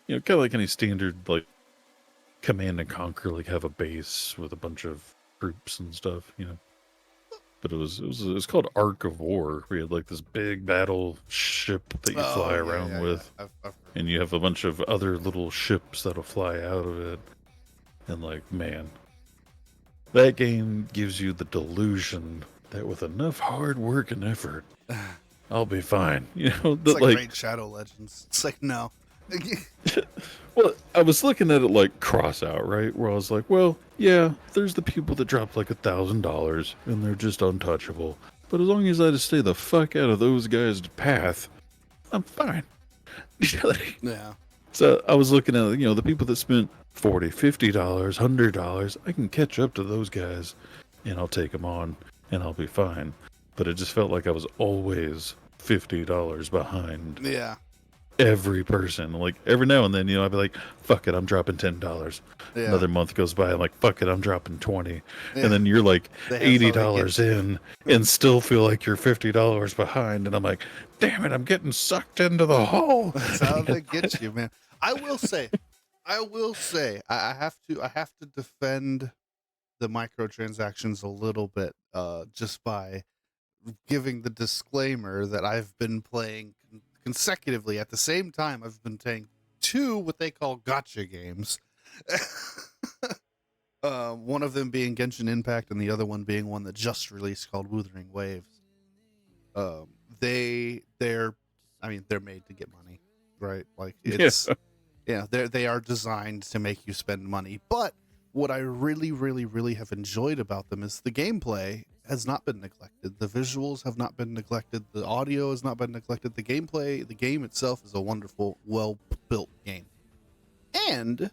kind of like any standard like Command and Conquer, like have a base with a bunch of troops and stuff, But it was called Ark of War. We had like this big battle ship that you fly yeah, around yeah, with. yeah. I've heard. And you have a bunch of other little ships that'll fly out of it. And like, man, that game gives you the delusion that with enough hard work and effort, I'll be fine. It's That like Raid Shadow Legends. It's like no. well, I was looking at it like Crossout, right? Where I was like, well, yeah, there's the people that drop like $1,000 and they're just untouchable. But as long as I just stay the fuck out of those guys' path, I'm fine. Yeah. So I was looking at, the people that spent $40, $50, $100. I can catch up to those guys and I'll take them on and I'll be fine. But it just felt like I was always $50 behind Yeah. every person. Like every now and then, I'd be like, fuck it, I'm dropping $10. Yeah. Another month goes by, I'm like, fuck it, I'm dropping 20. Yeah. And then you're like That's how they $80 in and still feel like you're $50 behind. And I'm like, damn it, I'm getting sucked into the hole. That's how they get you, man. I will say, I have to defend the microtransactions a little bit, just by giving the disclaimer that I've been playing consecutively at the same time. I've been playing 2 what they call gotcha games, One of them being Genshin Impact, and the other one being one that just released called Wuthering Waves. They're made to get money, right? Like it's they are designed to make you spend money. But what I really, really, really have enjoyed about them is the gameplay has not been neglected. The visuals have not been neglected. The audio has not been neglected. The gameplay, the game itself is a wonderful, well-built game. And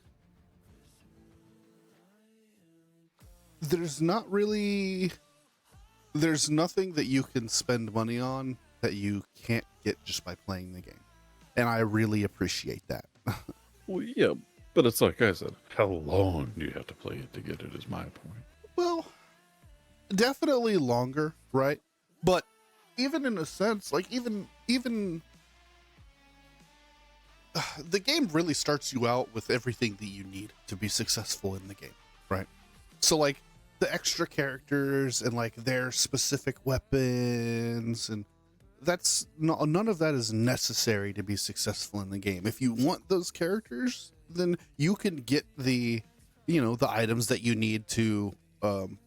there's nothing that you can spend money on that you can't get just by playing the game. And I really appreciate that. Well, yeah, but it's like I said, how long do you have to play it to get it is my point. Well, definitely longer, right? But even in a sense, like even the game really starts you out with everything that you need to be successful in the game, right? So like the extra characters and like their specific weapons, and none of that is necessary to be successful in the game. If you want those characters, then you can get the items that you need to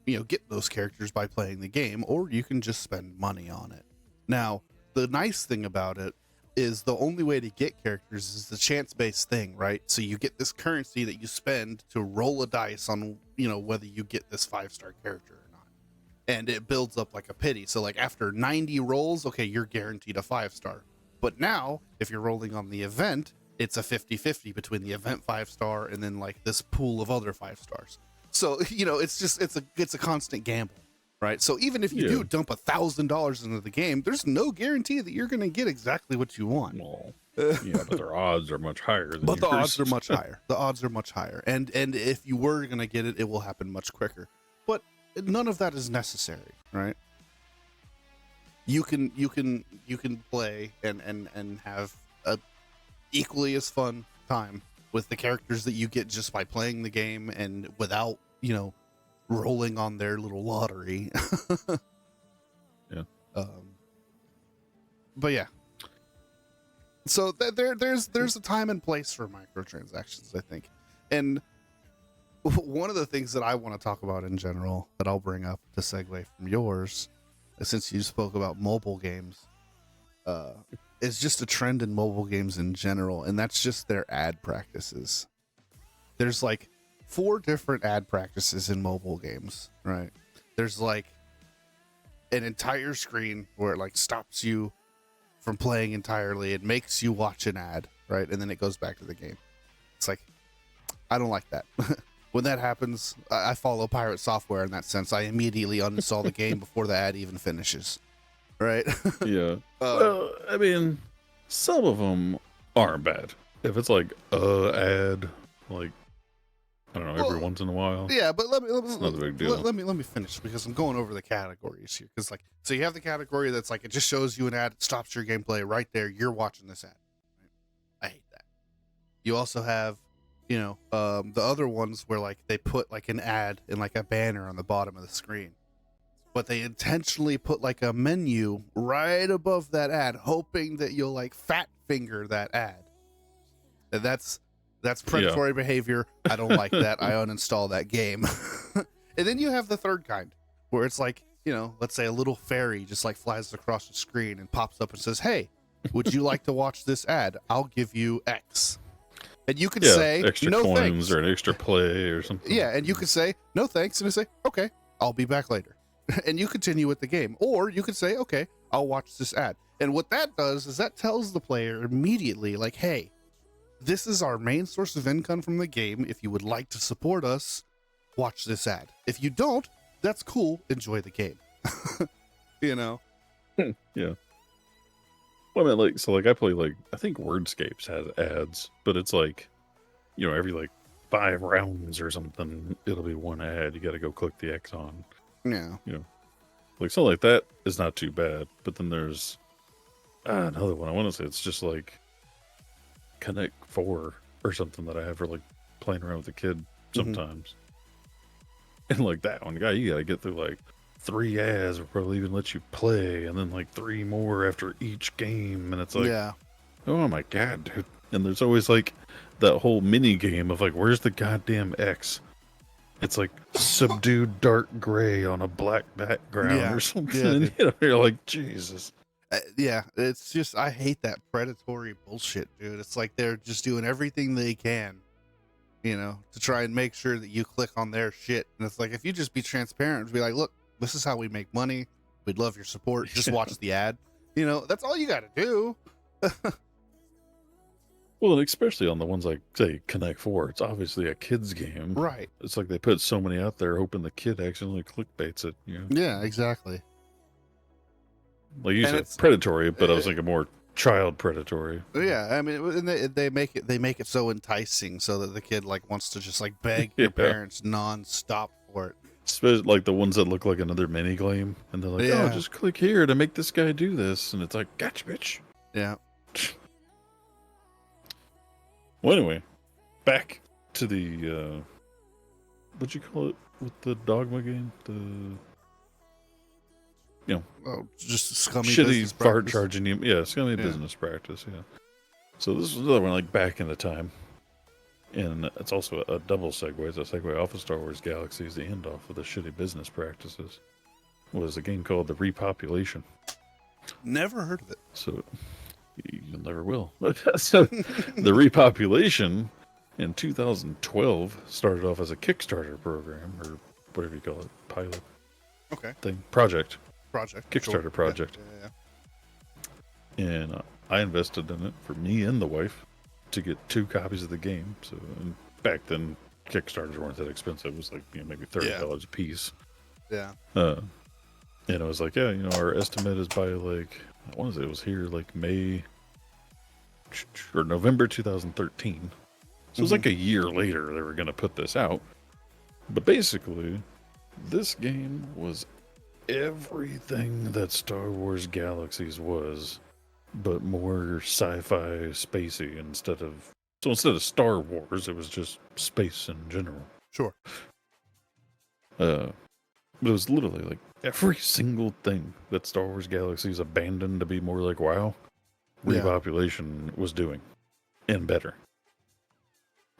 get those characters by playing the game, or you can just spend money on it. Now, the nice thing about it is the only way to get characters is the chance-based thing, right? So you get this currency that you spend to roll a dice on, whether you get this 5-star character or not. And it builds up like a pity. So like after 90 rolls, okay, you're guaranteed a 5-star. But now, if you're rolling on the event, it's a 50-50 between the event 5-star and then like this pool of other 5-stars. So, it's a constant gamble, right? So even if you do dump $1,000 into the game, there's no guarantee that you're going to get exactly what you want. Well, yeah, but their odds are much higher than But the yours. odds are much higher. The odds are much higher. And if you were going to get it, it will happen much quicker. But none of that is necessary, right? You can play and have a equally as fun time with the characters that you get just by playing the game and without, rolling on their little lottery. Yeah. But yeah. So there's a time and place for microtransactions, I think. And one of the things that I want to talk about in general that I'll bring up to segue from yours, since you spoke about mobile games, is just a trend in mobile games in general, and that's just their ad practices. There's like 4 different ad practices in mobile games, right? There's like an entire screen where it like stops you from playing entirely. It makes you watch an ad, right? And then it goes back to the game. It's like, I don't like that. When that happens, I follow Pirate Software in that sense. I immediately uninstall the game before the ad even finishes, right? Yeah. Well, I mean, some of them aren't bad. If it's like ad, like, I don't know, every once in a while. Yeah, but let not a big deal. let me finish, because I'm going over the categories here. Because like, so you have the category that's like, it just shows you an ad, it stops your gameplay right there. You're watching this ad. Right? I hate that. You also have, the other ones where like they put like an ad in like a banner on the bottom of the screen, but they intentionally put like a menu right above that ad, hoping that you'll like fat finger that ad. And that's predatory behavior. I don't like that. I uninstall that game. And then you have the third kind, where it's like, let's say a little fairy just like flies across the screen and pops up and says, "Hey, would you like to watch this ad? I'll give you X." And you can say extra no coins thanks, or an extra play or something. Yeah, and you can say no thanks, and I say, "Okay, I'll be back later." And you continue with the game. Or you could say, "Okay, I'll watch this ad." And what that does is that tells the player immediately, like, "Hey, this is our main source of income from the game. If you would like to support us, watch this ad. If you don't, that's cool. Enjoy the game." Yeah. Well, I mean, I play, I think Wordscapes has ads, but it's like, every 5 rounds or something, it'll be one ad. You got to go click the X on. Yeah. Something like that is not too bad. But then there's another one. I want to say it's just like Connect 4 or something that I have for playing around with a kid sometimes. And that one guy, you got to get through 3 ads before they'll even let you play, and then 3 more after each game, and it's like, yeah. Oh my god, dude. and there's always like that whole mini game of like, where's the goddamn X? It's like subdued dark gray on a black background or something. Yeah, And, you know, you're like, Jesus. Yeah, it's just I hate that predatory bullshit, dude. It's like they're just doing everything they can, you know, to try and make sure that you click on their shit. And it's like, if you just be transparent, be like, look, this is how we make money. We'd love your support. Just watch the ad. You know, that's all you got to do. Well, and especially on the ones like, say, Connect 4, it's obviously a kid's game. Right. It's like they put so many out there hoping the kid accidentally clickbaits it. You know? Yeah, exactly. Like you said, predatory, but I was thinking more child predatory. Yeah, I mean, and they make it so enticing so that the kid like wants to just like beg your parents nonstop for it. Especially like the ones that look like another mini game, and they're like, "Oh, just click here to make this guy do this," and it's like, "Gotcha, bitch." Yeah. Well, anyway, back to the what'd you call it with the dogma game? Just scummy shitty fart charging you. Yeah, scummy business practice. Yeah. So this was another one like back in the time, and it's also a double segue. It's a segue off of Star Wars Galaxies and off of the shitty business practices. Was a game called the Repopulation. Never heard of it. So you never will. So the Repopulation in 2012 started off as a Kickstarter program, or whatever you call it, pilot project. Kickstarter project. And I invested in it for me and the wife to get 2 copies of the game. So back then, Kickstarters weren't that expensive. It was like maybe $30 a piece. Yeah. And I was like, our estimate is by like, I want to say it was here like May or November 2013. So it was like a year later they were going to put this out. But basically, this game was everything that Star Wars Galaxies was, but more sci-fi spacey instead of Star Wars, it was just space in general. Sure. But it was literally like every single thing that Star Wars Galaxies abandoned to be more like WoW, Repopulation was doing, and better.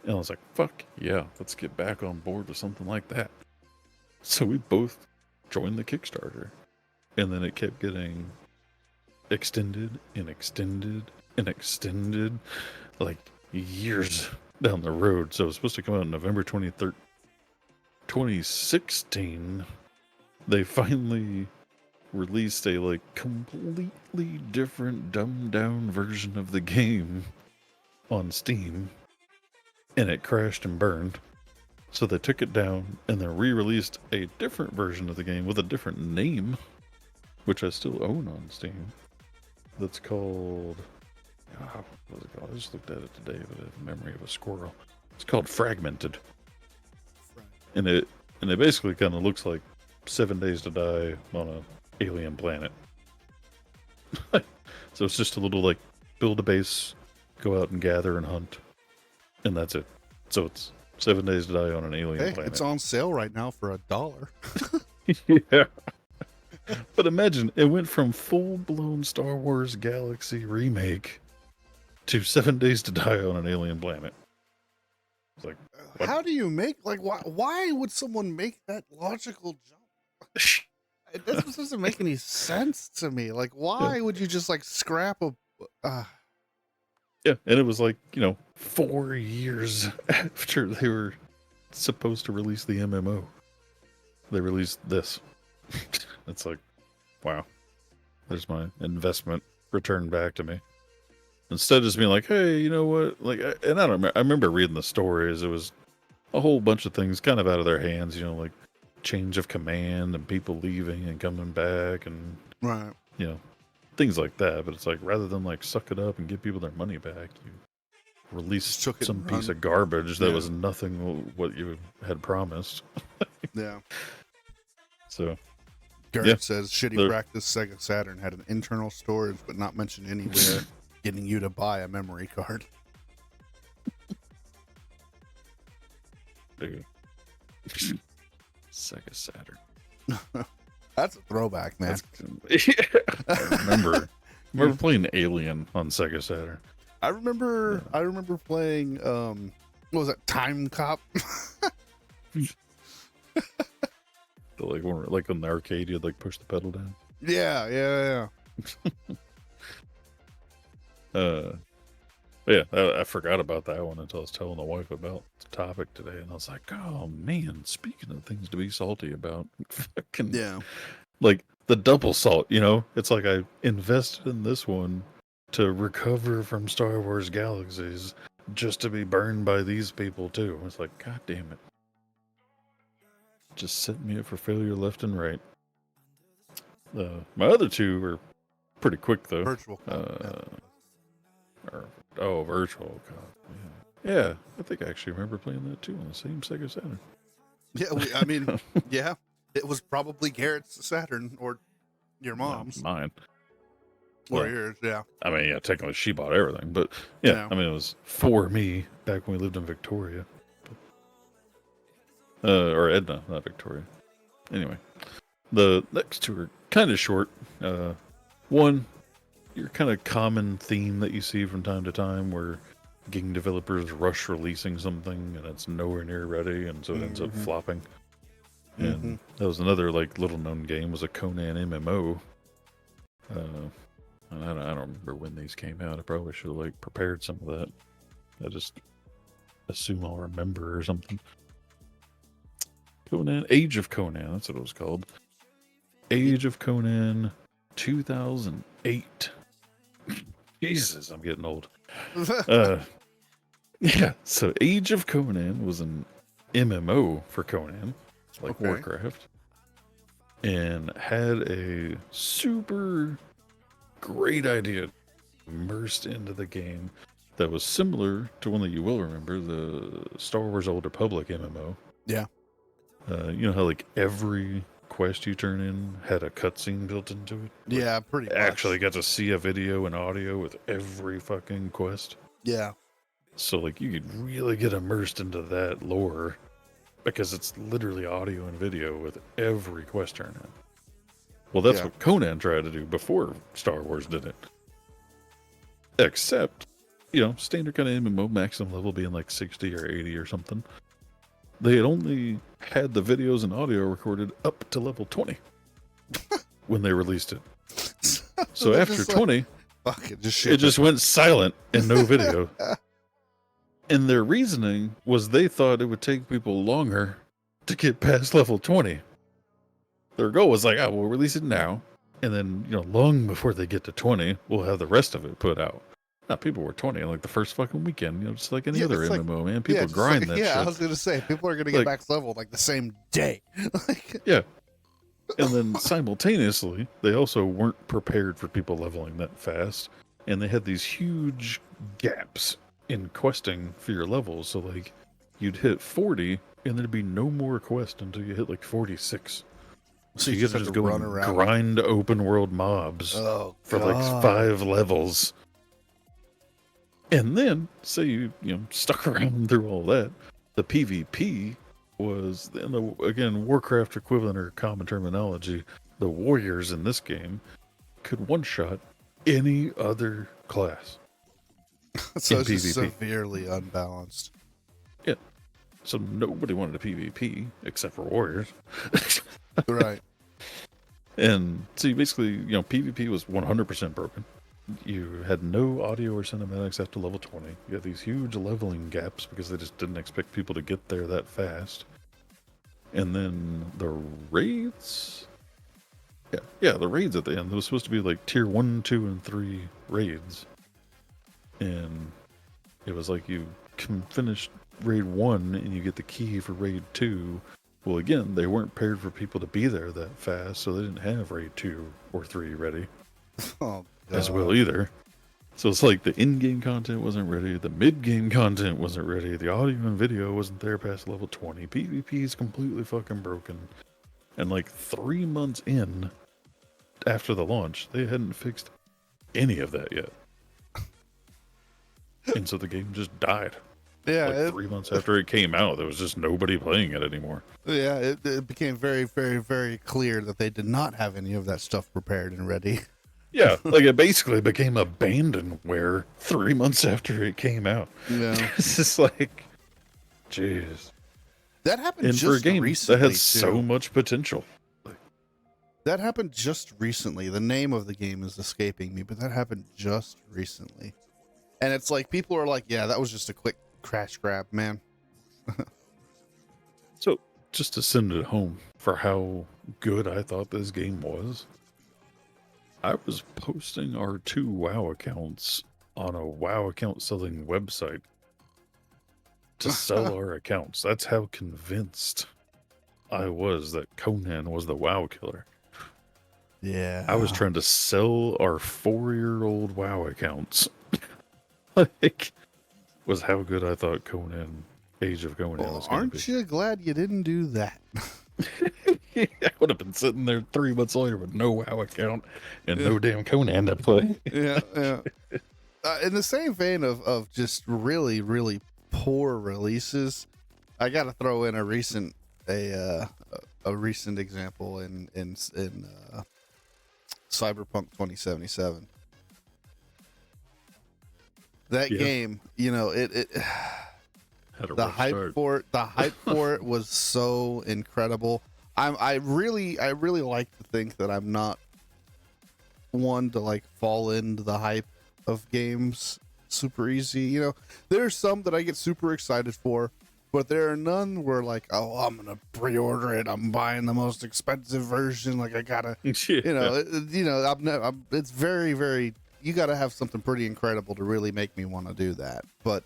And I was like, fuck yeah, let's get back on board with something like that. So we both joined the Kickstarter, and then it kept getting extended and extended and extended, like years down the road. So it was supposed to come out in November 2016. They finally released a like completely different dumbed down version of the game on Steam, and it crashed and burned. So they took it down and then re-released a different version of the game with a different name, which I still own on Steam. That's called, what was it called? I just looked at it today with a memory of a squirrel. It's called Fragmented. And it basically kind of looks like 7 Days to Die on an alien planet. So it's just a little like build a base, go out and gather and hunt, and that's it. So it's 7 Days to Die on an alien planet. It's on sale right now for $1. Yeah. But imagine, it went from full-blown Star Wars Galaxy remake to 7 Days to Die on an alien planet. It's like, what? How do you make, like, why would someone make that logical jump? It doesn't make any sense to me. Like, why would you just, like, scrap a... Yeah, and it was like, 4 years after they were supposed to release the MMO. They released this. It's like, wow. There's my investment returned back to me. Instead of just being like, hey, you know what? Like, and I don't remember. I remember reading the stories. It was a whole bunch of things kind of out of their hands, like change of command and people leaving and coming back and, things like that. But it's like, rather than like suck it up and give people their money back, you released some piece of garbage that was nothing what you had promised. Yeah. So, Garrett says, shitty practice. Sega Saturn had an internal storage, but not mentioned anywhere, getting you to buy a memory card. Sega Saturn. That's a throwback, man. I remember playing Alien on Sega Saturn. I remember playing what was that, Time Cop? Like on the arcade, you'd like push the pedal down. Yeah. I forgot about that one until I was telling the wife about the topic today, and I was like, "Oh man, speaking of things to be salty about, fucking Yeah. like the double salt, you know? It's like I invested in this one to recover from Star Wars Galaxies, just to be burned by these people too." It's like, God damn it, just setting me up for failure left and right. My other two were pretty quick though. Virtual Cop. Virtual Cop. Yeah, I think I actually remember playing that too on the same Sega Saturn. Yeah, yeah, it was probably Garrett's Saturn or your mom's. No, mine. Or yours, yeah. I mean, yeah, technically she bought everything, but yeah, I mean, it was for me back when we lived in Victoria. Or Edna, not Victoria. Anyway, the next two are kind of short. One, your kind of common theme that you see from time to time where game developers rush releasing something and it's nowhere near ready, and so it ends up flopping. And that was another like little known game, was a Conan MMO. And I don't remember when these came out. I probably should have like prepared some of that. I just assume I'll remember or something. Conan, Age of Conan, that's what it was called. Age of Conan 2008. Jesus, I'm getting old. Yeah, so Age of Conan was an MMO for Conan, like Warcraft, and had a super great idea immersed into the game that was similar to one that you will remember, the Star Wars Old Republic MMO. Yeah. You know how like every quest you turn in had a cutscene built into it? Yeah, pretty much. Actually got to see a video and audio with every fucking quest. Yeah. So like you could really get immersed into that lore because it's literally audio and video with every quest turn in. Well, that's what Conan tried to do before Star Wars did it. Except, you know, standard kind of MMO, maximum level being like 60 or 80 or something. They had only had the videos and audio recorded up to level 20 when they released it. So after 20, it just went silent and no video. And their reasoning was they thought it would take people longer to get past level 20. Their goal was like, we'll release it now. And then, you know, long before they get to 20, we'll have the rest of it put out. Now, people were 20 like the first fucking weekend, you know, just like any other MMO, man. People grind that shit. Yeah, I was going to say, people are going to get max level like the same day. Yeah. And then simultaneously, they also weren't prepared for people leveling that fast. And they had these huge gaps in questing for your levels. So, like, you'd hit 40, and there'd be no more quest until you hit, like, 46. So you get to just go run around, grind open world mobs for, like, 5 levels. And then, say you stuck around through all that, the PvP was, again, Warcraft equivalent or common terminology, the warriors in this game could one-shot any other class. So it's just severely unbalanced. Yeah. So nobody wanted a PvP except for warriors. Right. And so you basically, PvP was 100% broken. You had no audio or cinematics after level 20. You had these huge leveling gaps because they just didn't expect people to get there that fast. And then the raids... Yeah, the raids at the end. It was supposed to be like tier 1, 2, and 3 raids. And it was like you can finish raid 1 and you get the key for raid 2. Well, again, they weren't prepared for people to be there that fast, so they didn't have raid 2 or 3 ready. As well either. So it's like the in-game content wasn't ready, the mid-game content wasn't ready, the audio and video wasn't there past level 20. PvP is completely fucking broken. And like 3 months in, after the launch, they hadn't fixed any of that yet. And so the game just died. Yeah. Like 3 months after it came out, there was just nobody playing it anymore. Yeah, it became very, very, very clear that they did not have any of that stuff prepared and ready. Yeah, like it basically became abandonware 3 months after it came out. Yeah. It's just like, jeez. That happened And for a just game that recently has so too. much potential. That happened just recently. The name of the game is escaping me, but that happened just recently. And it's like people are like, yeah, that was just a quick crash grab, man. So, just to send it home for how good I thought this game was, I was posting our 2 WoW accounts on a WoW account selling website to sell our accounts. That's how convinced I was that Conan was the WoW killer. Yeah. I was trying to sell our 4-year-old WoW accounts. Like, was how good I thought Conan, Age of Conan Well, was going to be. aren't you glad you didn't do that? I would have been sitting there 3 months later with no WoW account and no damn Conan to play. Yeah, yeah. In the same vein of just really, really poor releases, I got to throw in a recent example in Cyberpunk 2077. That game, you know, it Had a the rough hype start. for it was so incredible. I really like to think that I'm not one to like fall into the hype of games super easy. You know, there's some that I get super excited for, but there are none where like, oh, I'm gonna pre-order it, I'm buying the most expensive version, like I gotta, it's very, very, you gotta have something pretty incredible to really make me want to do that. But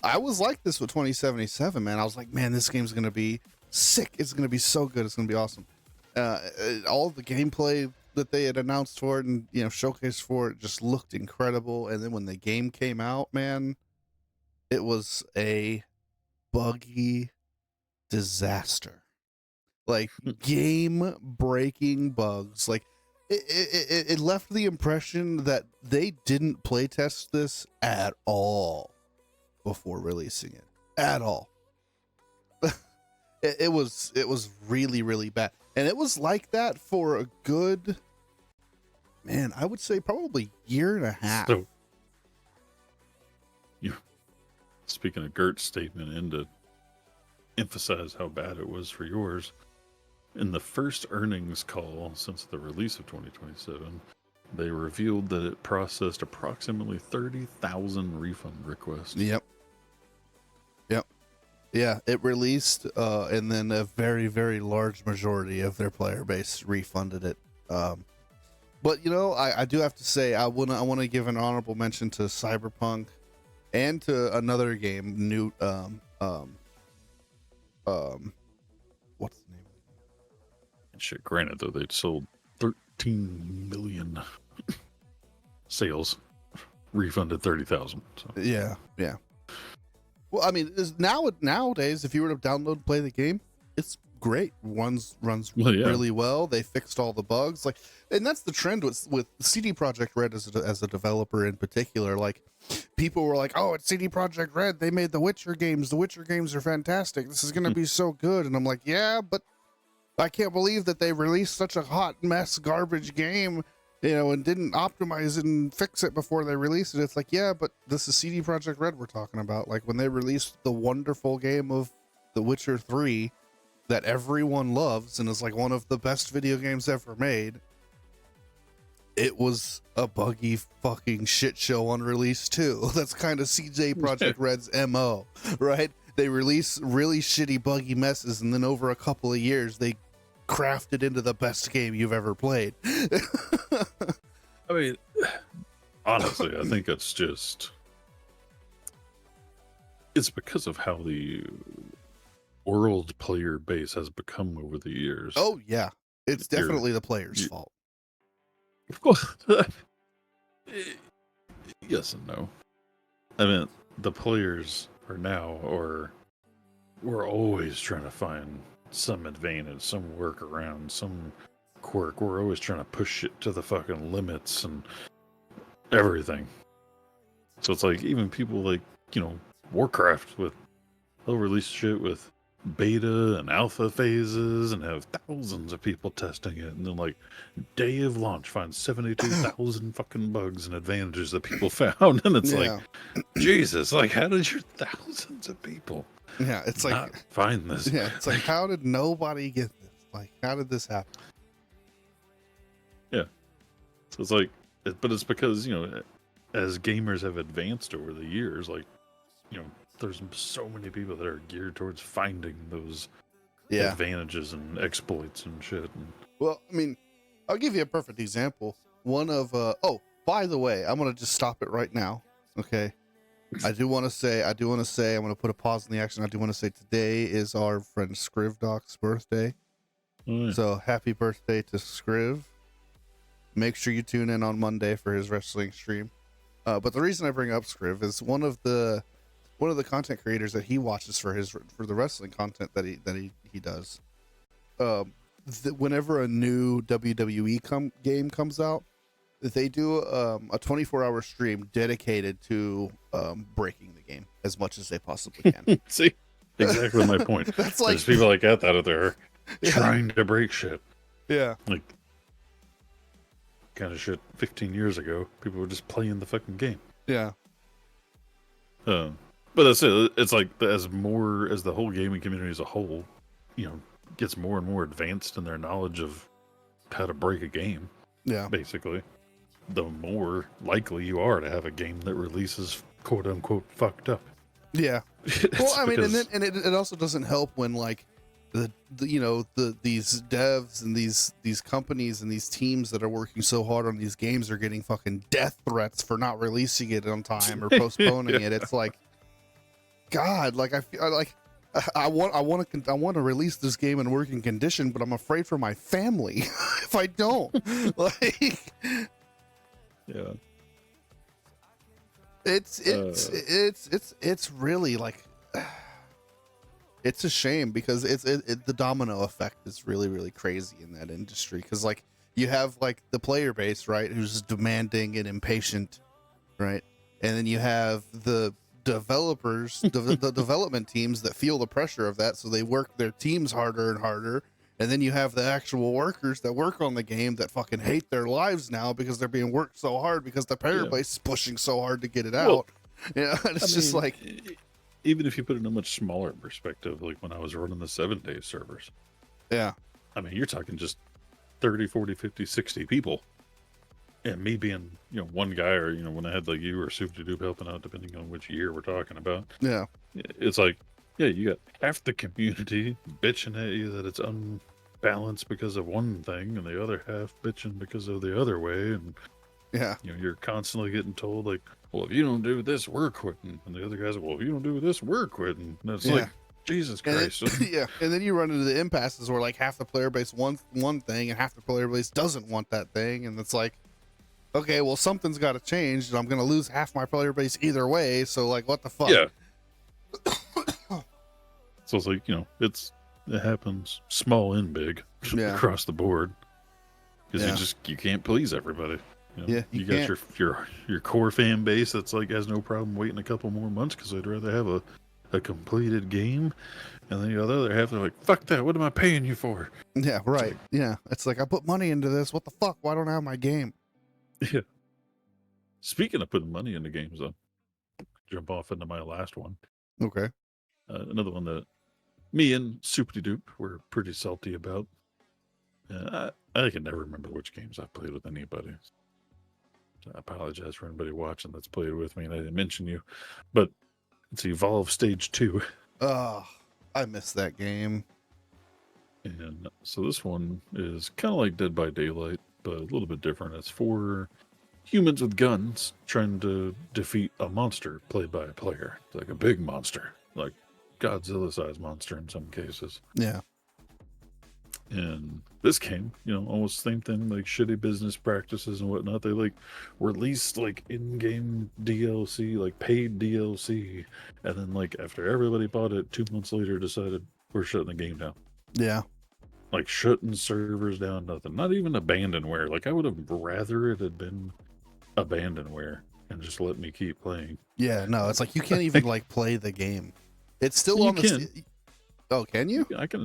I was like this with 2077, man. I was like, man, this game's gonna be sick, it's gonna be so good, it's gonna be awesome. All the gameplay that they had announced for it and, you know, showcased for it just looked incredible. And then when the game came out, man, it was a buggy disaster. Like game breaking bugs. Like it left the impression that they didn't playtest this at all before releasing it at all. It was really, really bad. And it was like that for a good, man, I would say probably year and a half. So, speaking of Gert's statement, and to emphasize how bad it was for yours, in the first earnings call since the release of 2027, they revealed that it processed approximately 30,000 refund requests. Yep. Yeah, it released, and then a very, very large majority of their player base refunded it. But you know, I do have to say, I want to give an honorable mention to Cyberpunk and to another game, what's the name? And shit, granted though, they'd sold 13 million sales, refunded 30,000. So. Yeah. Well, I mean, nowadays, if you were to download and play the game, it's great. Runs really well. They fixed all the bugs, like, and that's the trend with CD Projekt Red as a developer in particular. Like, people were like, "Oh, it's CD Projekt Red. They made the Witcher games. The Witcher games are fantastic. This is going to be so good." And I'm like, "Yeah, but I can't believe that they released such a hot mess, garbage game." You know, and didn't optimize it and fix it before they released it. It's like, yeah, but this is CD Projekt Red we're talking about. Like when they released the wonderful game of The Witcher 3 that everyone loves and is like one of the best video games ever made, it was a buggy fucking shit show on release too. That's kind of CD Projekt Red's MO, right? They release really shitty buggy messes and then over a couple of years they craft it into the best game you've ever played. I mean, honestly, I think it's because of how the world player base has become over the years. Oh yeah, it's definitely the player's fault. Well, yes and no. I mean, the players are now, or we're always trying to find some advantage, some workaround, some quirk. We're always trying to push it to the fucking limits and everything. So it's like even people like, Warcraft, they'll release shit with beta and alpha phases and have thousands of people testing it, and then like day of launch find 72,000 fucking bugs and advantages that people found, and it's like, Jesus, like how did your thousands of people it's like not find this? Yeah, it's like, how did nobody get this? Like, how did this happen? Yeah, so it's like, but it's because, you know, as gamers have advanced over the years, like, you know, there's so many people that are geared towards finding those advantages and exploits and shit. And, well, I mean, I'll give you a perfect example. One of oh, by the way, I'm gonna just stop it right now. Okay, I do want to say, I'm gonna put a pause in the action. I do want to say today is our friend Scrivdoc's birthday. So happy birthday to Scriv. Make sure you tune in on Monday for his wrestling stream. But the reason I bring up Scriv is one of the content creators that he watches for the wrestling content that he does. Whenever a new WWE game comes out, they do a 24-hour stream dedicated to breaking the game as much as they possibly can. See, exactly my point. That's like, there's people like that out there trying to break shit. Yeah, like kind of shit. 15 years ago, people were just playing the fucking game. Yeah. But that's it. It's like as the whole gaming community as a whole, you know, gets more and more advanced in their knowledge of how to break a game. Yeah. Basically, the more likely you are to have a game that releases quote unquote fucked up. Yeah. Well, I mean, and it also doesn't help when like these devs and these companies and these teams that are working so hard on these games are getting fucking death threats for not releasing it on time or postponing it. It's like, God, like I want to release this game in working condition, but I'm afraid for my family if I don't. Like, yeah, it's really like, it's a shame because the domino effect is really, really crazy in that industry. Because like you have like the player base, right, who's demanding and impatient, right, and then you have the developers, the development teams that feel the pressure of that, so they work their teams harder and harder. And then you have the actual workers that work on the game that fucking hate their lives now because they're being worked so hard because the player base is pushing so hard to get it out. Yeah, it's just like, even if you put it in a much smaller perspective, like when I was running the 7-day servers. Yeah. I mean, you're talking just 30, 40, 50, 60 people. And me being, you know, one guy, or, you know, when I had like you or Soup to Doop helping out, depending on which year we're talking about. Yeah. It's like, yeah, you got half the community bitching at you that it's unbalanced because of one thing, and the other half bitching because of the other way. And, yeah, you know, you're constantly getting told, like, well, if you don't do this, we're quitting. And the other guys are, well, if you don't do this, we're quitting. And it's like, Jesus Christ. Yeah. And then you run into the impasses where like half the player base wants one thing and half the player base doesn't want that thing. And it's like, okay, well, something's got to change, and I'm going to lose half my player base either way. So like, what the fuck? Yeah. So it's like, you know, it happens small and big across the board. Because you can't please everybody. You know, you got your core fan base that's like has no problem waiting a couple more months because they'd rather have a completed game, and then the other half they're like, fuck that, what am I paying you for? Yeah, right. Yeah, it's like, I put money into this, what the fuck, why don't I have my game? Yeah. Speaking of putting money into games, though, jump off into my last one. Okay. Another one that me and Soupy Doop were pretty salty about. I can never remember which games I've played with anybody. I apologize for anybody watching that's played with me and I didn't mention you. But it's Evolve Stage 2. Oh, I missed that game. And so this one is kind of like Dead by Daylight, but a little bit different. It's for humans with guns trying to defeat a monster played by a player. It's like a big monster, like Godzilla-sized monster in some cases. Yeah. And this game, you know, almost same thing, like shitty business practices and whatnot. They like released like in-game DLC, like paid DLC, and then like after everybody bought it, 2 months later decided we're shutting the game down. Yeah. Like shutting servers down, nothing. Not even abandonware. Like I would have rather it had been abandonware and just let me keep playing. Yeah, no, it's like you can't even like play the game. It's still on the Oh, can you? I can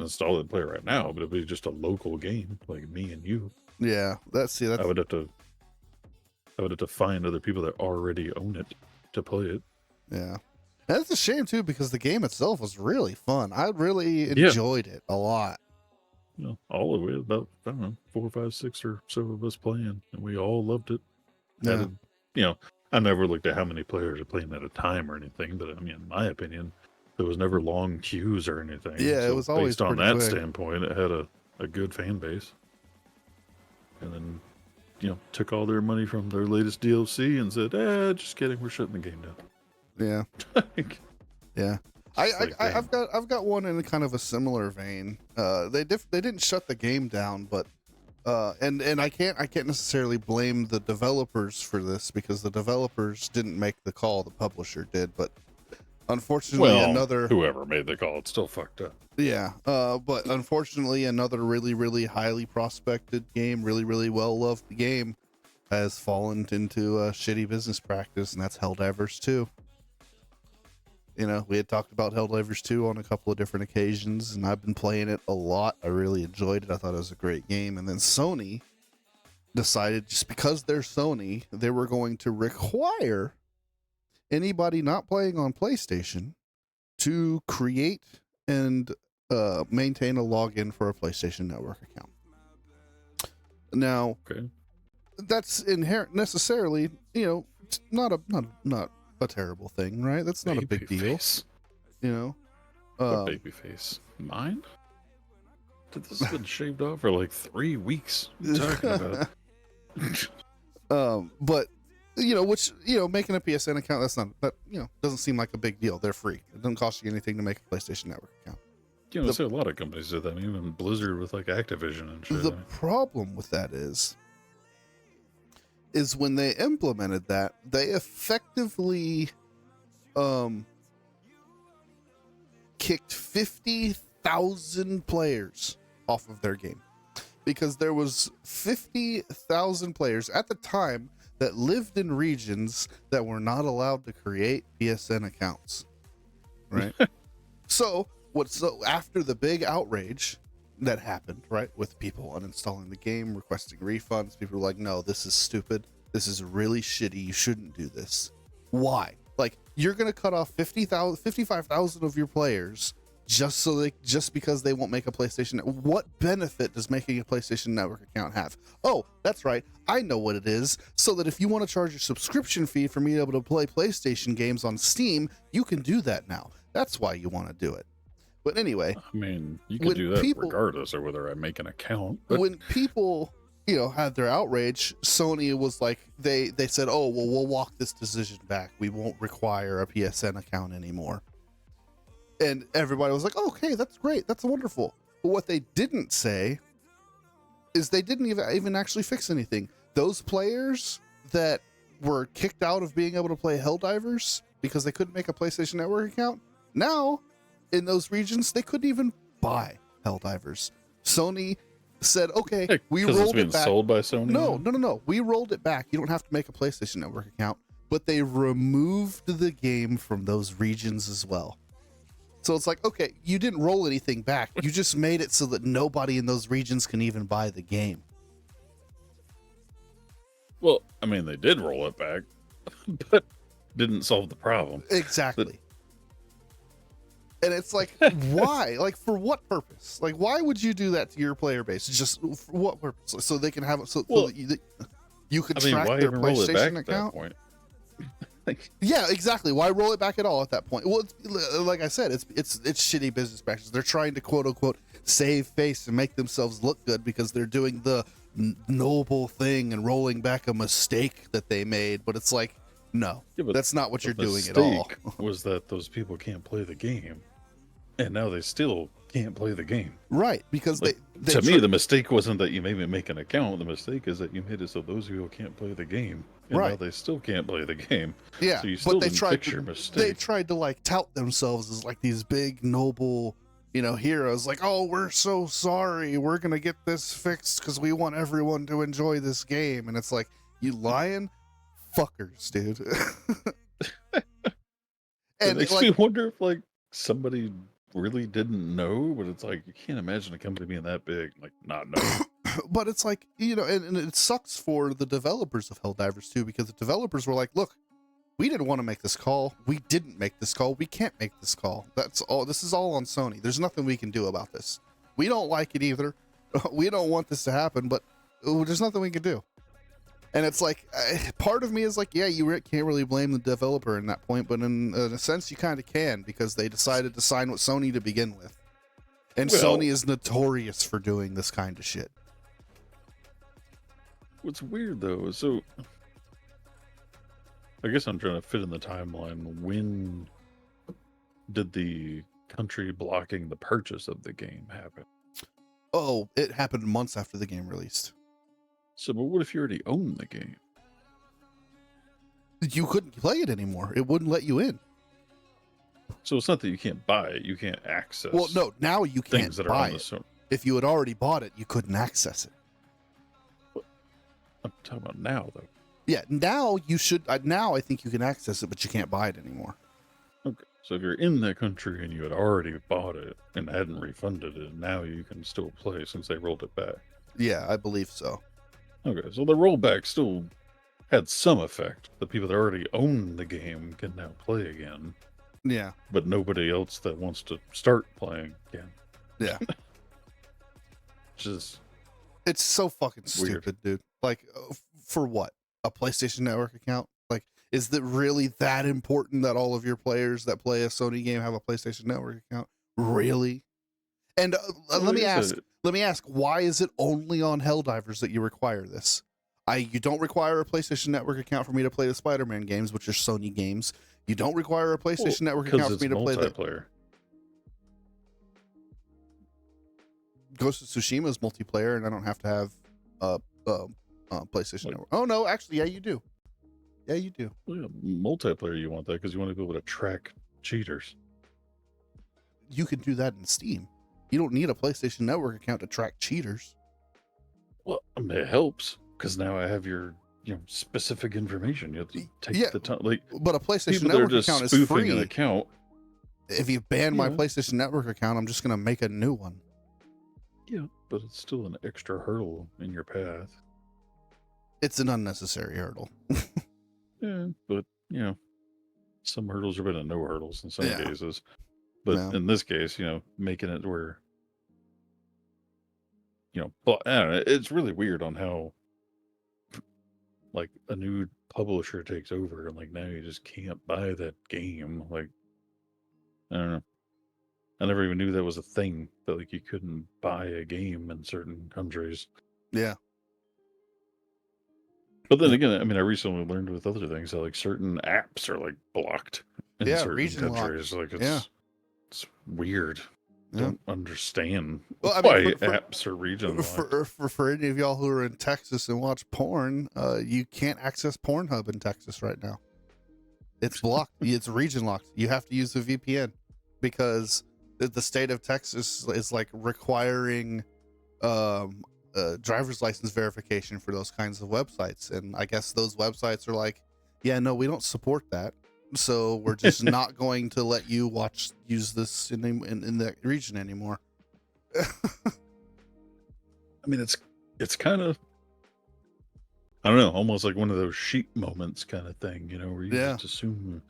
install it and play right now, but it'd be just a local game, like me and you. Yeah, that's I would have to find other people that already own it to play it. yeah. That's a shame too, because the game itself was really fun. I really enjoyed it a lot. You know, all of it, about, I don't know, 4, 5, 6 or so of us playing, and we all loved it. Yeah. You know, I never looked at how many players are playing at a time or anything, but I mean, in my opinion, there was never long queues or anything. Yeah, so it was always based on pretty that quick. standpoint, it had a good fan base. And then, you know, took all their money from their latest DLC and said, just kidding, we're shutting the game down. Yeah. Yeah. I've damn. got one in kind of a similar vein. They didn't shut the game down, but and I can't necessarily blame the developers for this, because the developers didn't make the call, the publisher did. But unfortunately, whoever made the call, it's still fucked up. Yeah. But unfortunately, another really, really highly prospected game, really, really well loved game, has fallen into a shitty business practice, and that's Helldivers 2. You know, we had talked about Helldivers 2 on a couple of different occasions, and I've been playing it a lot. I really enjoyed it. I thought it was a great game. And then Sony decided, just because they're Sony, they were going to require anybody not playing on PlayStation to create and maintain a login for a PlayStation Network account. Now, Okay. that's inherent necessarily, you know, not a terrible thing, right? That's not a big deal, Face. you know. What baby face? Mine? This has been shaved off for like 3 weeks. What are you talking about? But you know, making a PSN account, doesn't seem like a big deal. They're free. It doesn't cost you anything to make a PlayStation Network account. You know, a lot of companies do that. I mean, even Blizzard with like Activision and shit. The problem with that is when they implemented that, they effectively kicked 50,000 players off of their game, because there was 50,000 players at the time that lived in regions that were not allowed to create PSN accounts, right? So after the big outrage that happened, right, with people uninstalling the game, requesting refunds, people were like, no, this is stupid, this is really shitty, you shouldn't do this. Why? Like, you're gonna cut off 55,000 of your players just because they won't make a PlayStation. What benefit does making a PlayStation Network account have? Oh, that's right, I know what it is. So that if you want to charge a subscription fee for me to be able to play PlayStation games on Steam, you can do that now. That's why you want to do it. But anyway, I mean, you can do that regardless of whether I make an account. But when people, had their outrage, Sony was like, they said, oh, well, we'll walk this decision back. We won't require a PSN account anymore. And everybody was like, oh, okay, that's great. That's wonderful. But what they didn't say is they didn't even actually fix anything. Those players that were kicked out of being able to play Helldivers because they couldn't make a PlayStation Network account, now in those regions, they couldn't even buy Helldivers. Sony said, okay, we rolled it back. Sold by Sony? No. We rolled it back. You don't have to make a PlayStation Network account. But they removed the game from those regions as well. So it's like, okay, you didn't roll anything back. You just made it so that nobody in those regions can even buy the game. Well, I mean, they did roll it back, but didn't solve the problem. Exactly. And it's like, why? Like, for what purpose? Like, why would you do that to your player base? Just for what purpose? So they can have it, so that you could track their PlayStation account? Yeah, exactly. Why roll it back at all at that point? Well, like I said, it's shitty business practices. They're trying to quote unquote save face and make themselves look good because they're doing the noble thing and rolling back a mistake that they made. But it's like, no, that's not what you're doing at all. Was that those people can't play the game, and now they still can't play the game. Right, because to me, the mistake wasn't that you made me make an account. The mistake is that you made it so those people can't play the game. And now they still can't play the game. Yeah, so you still didn't fix your mistake. They tried to like tout themselves as like these big noble, heroes. Like, oh, we're so sorry. We're gonna get this fixed because we want everyone to enjoy this game. And it's like, you lying fuckers, dude. And it makes me wonder if like somebody really didn't know, but it's like you can't imagine a company being that big, like not knowing. But it's like, and it sucks for the developers of Helldivers too, because the developers were like, look, we didn't want to make this call. We didn't make this call. We can't make this call. That's all. This is all on Sony. There's nothing we can do about this. We don't like it either. We don't want this to happen, but there's nothing we can do. And it's like, part of me is like, yeah, you can't really blame the developer in that point, but in a sense, you kind of can, because they decided to sign with Sony to begin with. And Well, Sony is notorious for doing this kind of shit. what's weird though, so I guess I'm trying to fit in the timeline. When did the country blocking the purchase of the game happen? Oh, it happened months after the game released. So, but what if you already own the game? You couldn't play it anymore. It wouldn't let you in. So it's not that you can't buy it; you can't access. Well, no, now you can't things that are buy on the it. Sony. If you had already bought it, you couldn't access it. I'm talking about now, though. Yeah, now you should. Now I think you can access it, but you can't buy it anymore. Okay, so if you're in that country and you had already bought it and hadn't refunded it, now you can still play since they rolled it back. Yeah, I believe so. Okay, so the rollback still had some effect. The people that already own the game can now play again, Yeah, but nobody else that wants to start playing can. yeah. Just It's so fucking Weird. stupid, dude. Like, for what? A PlayStation Network account? Like, is it really that important that all of your players that play a Sony game have a PlayStation Network account? Really? And Well, let me like I ask. said, Let me ask. Why is it only on Helldivers that you require this? You don't require a PlayStation Network account for me to play the Spider-Man games, which are Sony games. You don't require a PlayStation Network because account it's for me to play the multiplayer. Ghost of Tsushima's multiplayer, and I don't have to have PlayStation Network. Oh no, actually, yeah, you do. Yeah, you do. Well, yeah, multiplayer, you want that because you want to be able to track cheaters. You can do that in Steam. You don't need a PlayStation Network account to track cheaters. Well, I mean, it helps because now I have your specific information. You have to take the time. Like But a PlayStation people that are Network just account is spoofing an free. account. If you ban my Yeah. PlayStation Network account, I'm just going to make a new one. Yeah, but it's still an extra hurdle in your path. It's an unnecessary hurdle. Yeah, but some hurdles are better than no hurdles in some Yeah. cases. But Yeah. in this case, making it where but I don't know, it's really weird on how like a new publisher takes over and like now you just can't buy that game. Like I don't know. I never even knew that was a thing, that like you couldn't buy a game in certain countries. Yeah. But then again, I mean, I recently learned with other things that like certain apps are like blocked in Yeah, certain region locked. countries. Like Yeah. it's weird. Yeah. Don't understand Well, I why mean, apps are region locked. For any of y'all who are in Texas and watch porn, you can't access Pornhub in Texas right now. It's blocked. It's region locked. You have to use a VPN because the state of Texas is like requiring driver's license verification for those kinds of websites, and I guess those websites are like, yeah, no, we don't support that, so we're just not going to let you use this in that region anymore. I mean, it's kind of, I don't know, almost like one of those sheep moments kind of thing, where you Yeah. just assume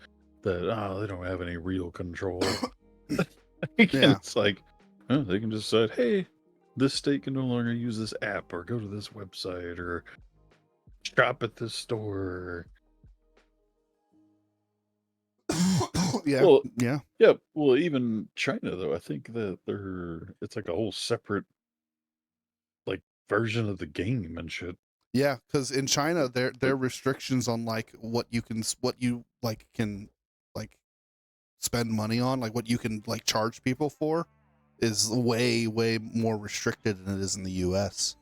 that they don't have any real control. Yeah. It's like, they can just say, hey, this state can no longer use this app or go to this website or shop at this store. Yeah. Well, Yeah. Yeah, well, even China though, I think that it's like a whole separate like version of the game and shit. Yeah, because in China, there are restrictions on like what you can spend money on, like what you can like charge people for, is way more restricted than it is in the U.S.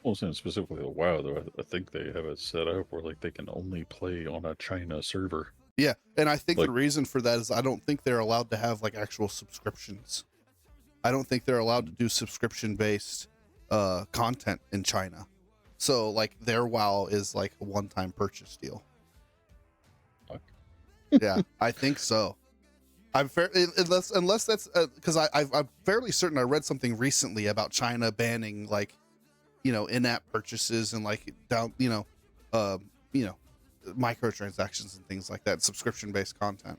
Well, saying specifically the WoW though, I think they have it set up where like they can only play on a China server. Yeah, and I think Like- the reason for that is I don't think they're allowed to have like actual subscriptions. I don't think they're allowed to do subscription based content in China. So like their WoW is like a one-time purchase deal. Fuck. Yeah, I think so. I'm fair unless that's because I'm fairly certain I read something recently about China banning like, in-app purchases and like down, you know, microtransactions and things like that, subscription-based content.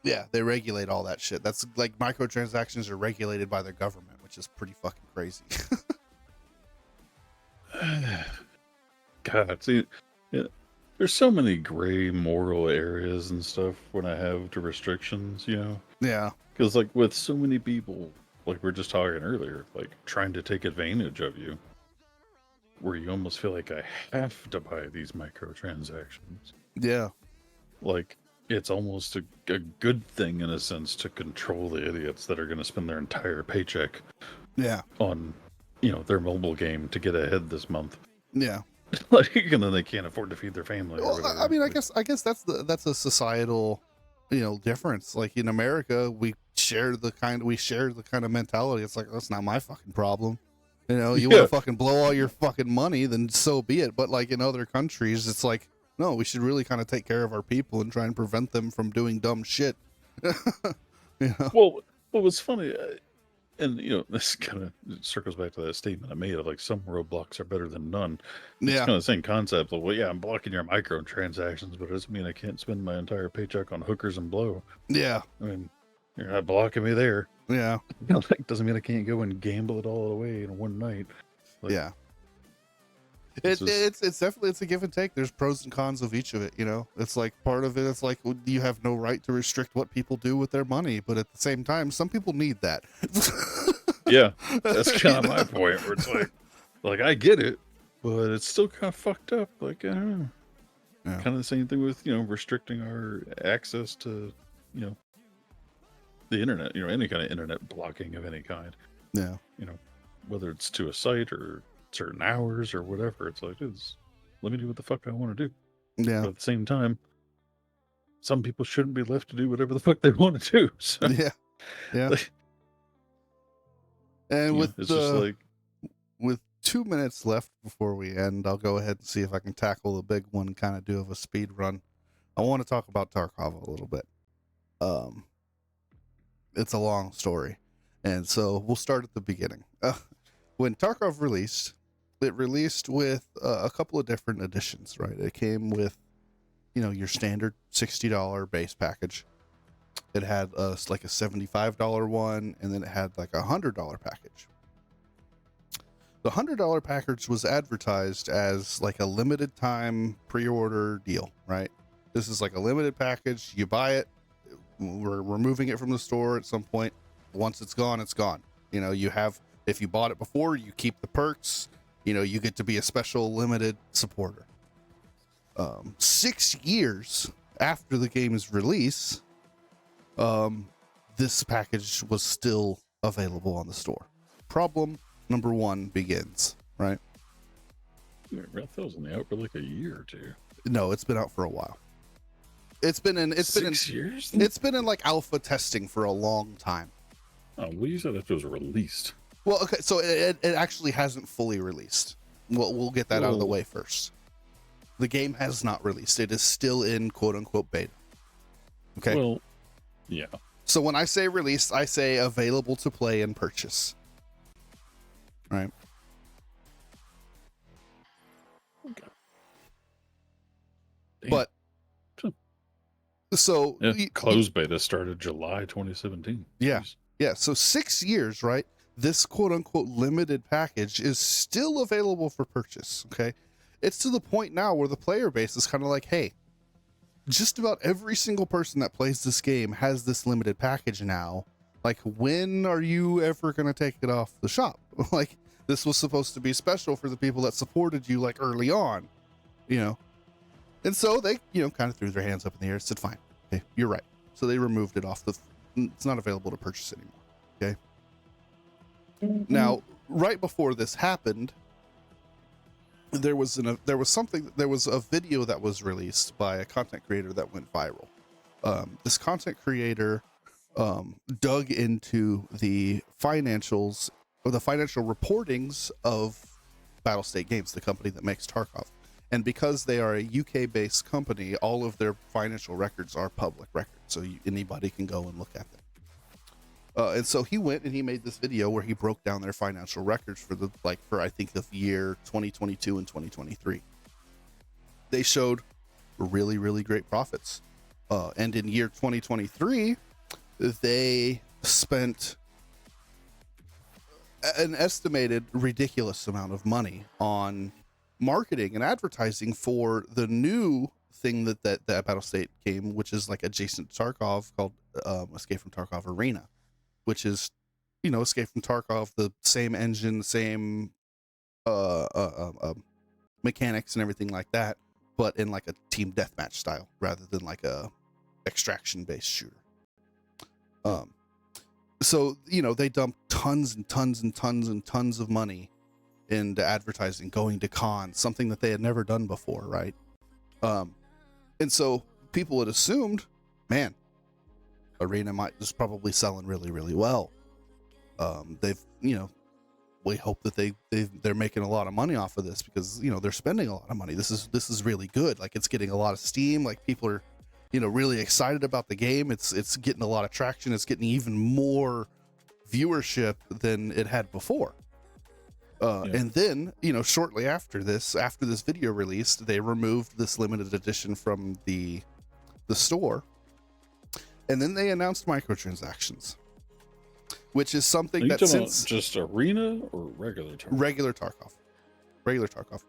Yeah, they regulate all that shit. That's like microtransactions are regulated by their government, which is pretty fucking crazy. God, see, yeah, there's so many gray moral areas and stuff when I have to restrictions, Yeah, because like with so many people, like we are just talking earlier, like trying to take advantage of you, where you almost feel like I have to buy these microtransactions. yeah, Like it's almost a good thing in a sense to control the idiots that are going to spend their entire paycheck yeah, on, their mobile game to get ahead this month. yeah. Like, and then they can't afford to feed their family. Or Well, whatever. I mean, Like, I guess that's a societal, difference. Like in America, we share the kind of mentality. It's like, that's not my fucking problem. You want yeah, to fucking blow all your fucking money, then so be it. But like in other countries, it's like, no, we should really kind of take care of our people and try and prevent them from doing dumb shit. Well, what was funny, and this kind of circles back to that statement I made of like some roadblocks are better than none. It's Yeah, kind of the same concept of, well, yeah, I'm blocking your microtransactions, but it doesn't mean I can't spend my entire paycheck on hookers and blow. yeah, I mean, you're not blocking me there. yeah, Like, doesn't mean I can't go and gamble it all away in one night. Like, yeah. it's just- It's definitely it's a give and take. There's pros and cons of each of it. It's like part of it. It's like you have no right to restrict what people do with their money, but at the same time, some people need that. yeah, that's kind of my point. Where it's like I get it, but it's still kind of fucked up. Like, I don't know. Yeah. Kind of the same thing with restricting our access to the internet. Any kind of internet blocking of any kind. Yeah, Whether it's to a site or certain hours or whatever. It's like, let me do what the fuck I want to do. yeah, But at the same time, some people shouldn't be left to do whatever the fuck they want to do. So, yeah, yeah. like, And with it's just like, with 2 minutes left before we end, I'll go ahead and see if I can tackle the big one, kind of do of a speed run. I want to talk about Tarkov a little bit. It's a long story, and so we'll start at the beginning. When Tarkov released, it released with a couple of different editions, right? It came with, your standard $60 base package. It had like a $75 one, and then it had like a $100 package. The $100 package was advertised as like a limited time pre-order deal, right? This is like a limited package. You buy it. We're removing it from the store at some point. Once it's gone, it's gone. If you bought it before, you keep the perks. You get to be a special limited supporter. 6 years after the game's release, this package was still available on the store. Problem number one begins, right? I thought it was only out for like a year or two. No, it's been out for a while. It's been in 6 years. It's been in like alpha testing for a long time. Oh, well, you said it was released. Well, okay, so it actually hasn't fully released. We'll get that out of the way first. The game has not released. It is still in quote unquote beta. Okay. Well, yeah. So when I say released, I say available to play and purchase. Right. Okay. But so closed beta started July 2017. Yeah. Jeez. Yeah. So 6 years, right? This quote unquote limited package is still available for purchase. Okay. It's to the point now where the player base is kind of like, hey, just about every single person that plays this game has this limited package now. Like, when are you ever going to take it off the shop? Like, this was supposed to be special for the people that supported you like early on, And so they, kind of threw their hands up in the air and said, fine, okay, you're right. So they removed it off it's not available to purchase anymore. Okay. Mm-hmm. Now, right before this happened, there was a video that was released by a content creator that went viral. This content creator dug into the financials or the financial reportings of Battlestate Games, the company that makes Tarkov. And because they are a UK-based company, all of their financial records are public records, so anybody can go and look at them. And so he went and he made this video where he broke down their financial records for I think the year 2022 and 2023. They showed really, really great profits. And in year 2023, they spent an estimated ridiculous amount of money on marketing and advertising for the new thing that Battlestate came, which is like adjacent to Tarkov, called Escape from Tarkov Arena, which is, Escape from Tarkov, the same engine, same mechanics and everything like that, but in like a team deathmatch style rather than like a extraction based shooter. So they dumped tons and tons and tons and tons of money into advertising, going to cons, something that they had never done before, right? And so people had assumed, man, Arena is probably selling really, really well. We hope that they're making a lot of money off of this because they're spending a lot of money. This is really good. Like, it's getting a lot of steam. Like, people are really excited about the game. It's getting a lot of traction. It's getting even more viewership than it had before. And then, shortly after this video released, they removed this limited edition from the store. And then they announced microtransactions, which is something that since just Arena or regular Tarkov? Regular Tarkov.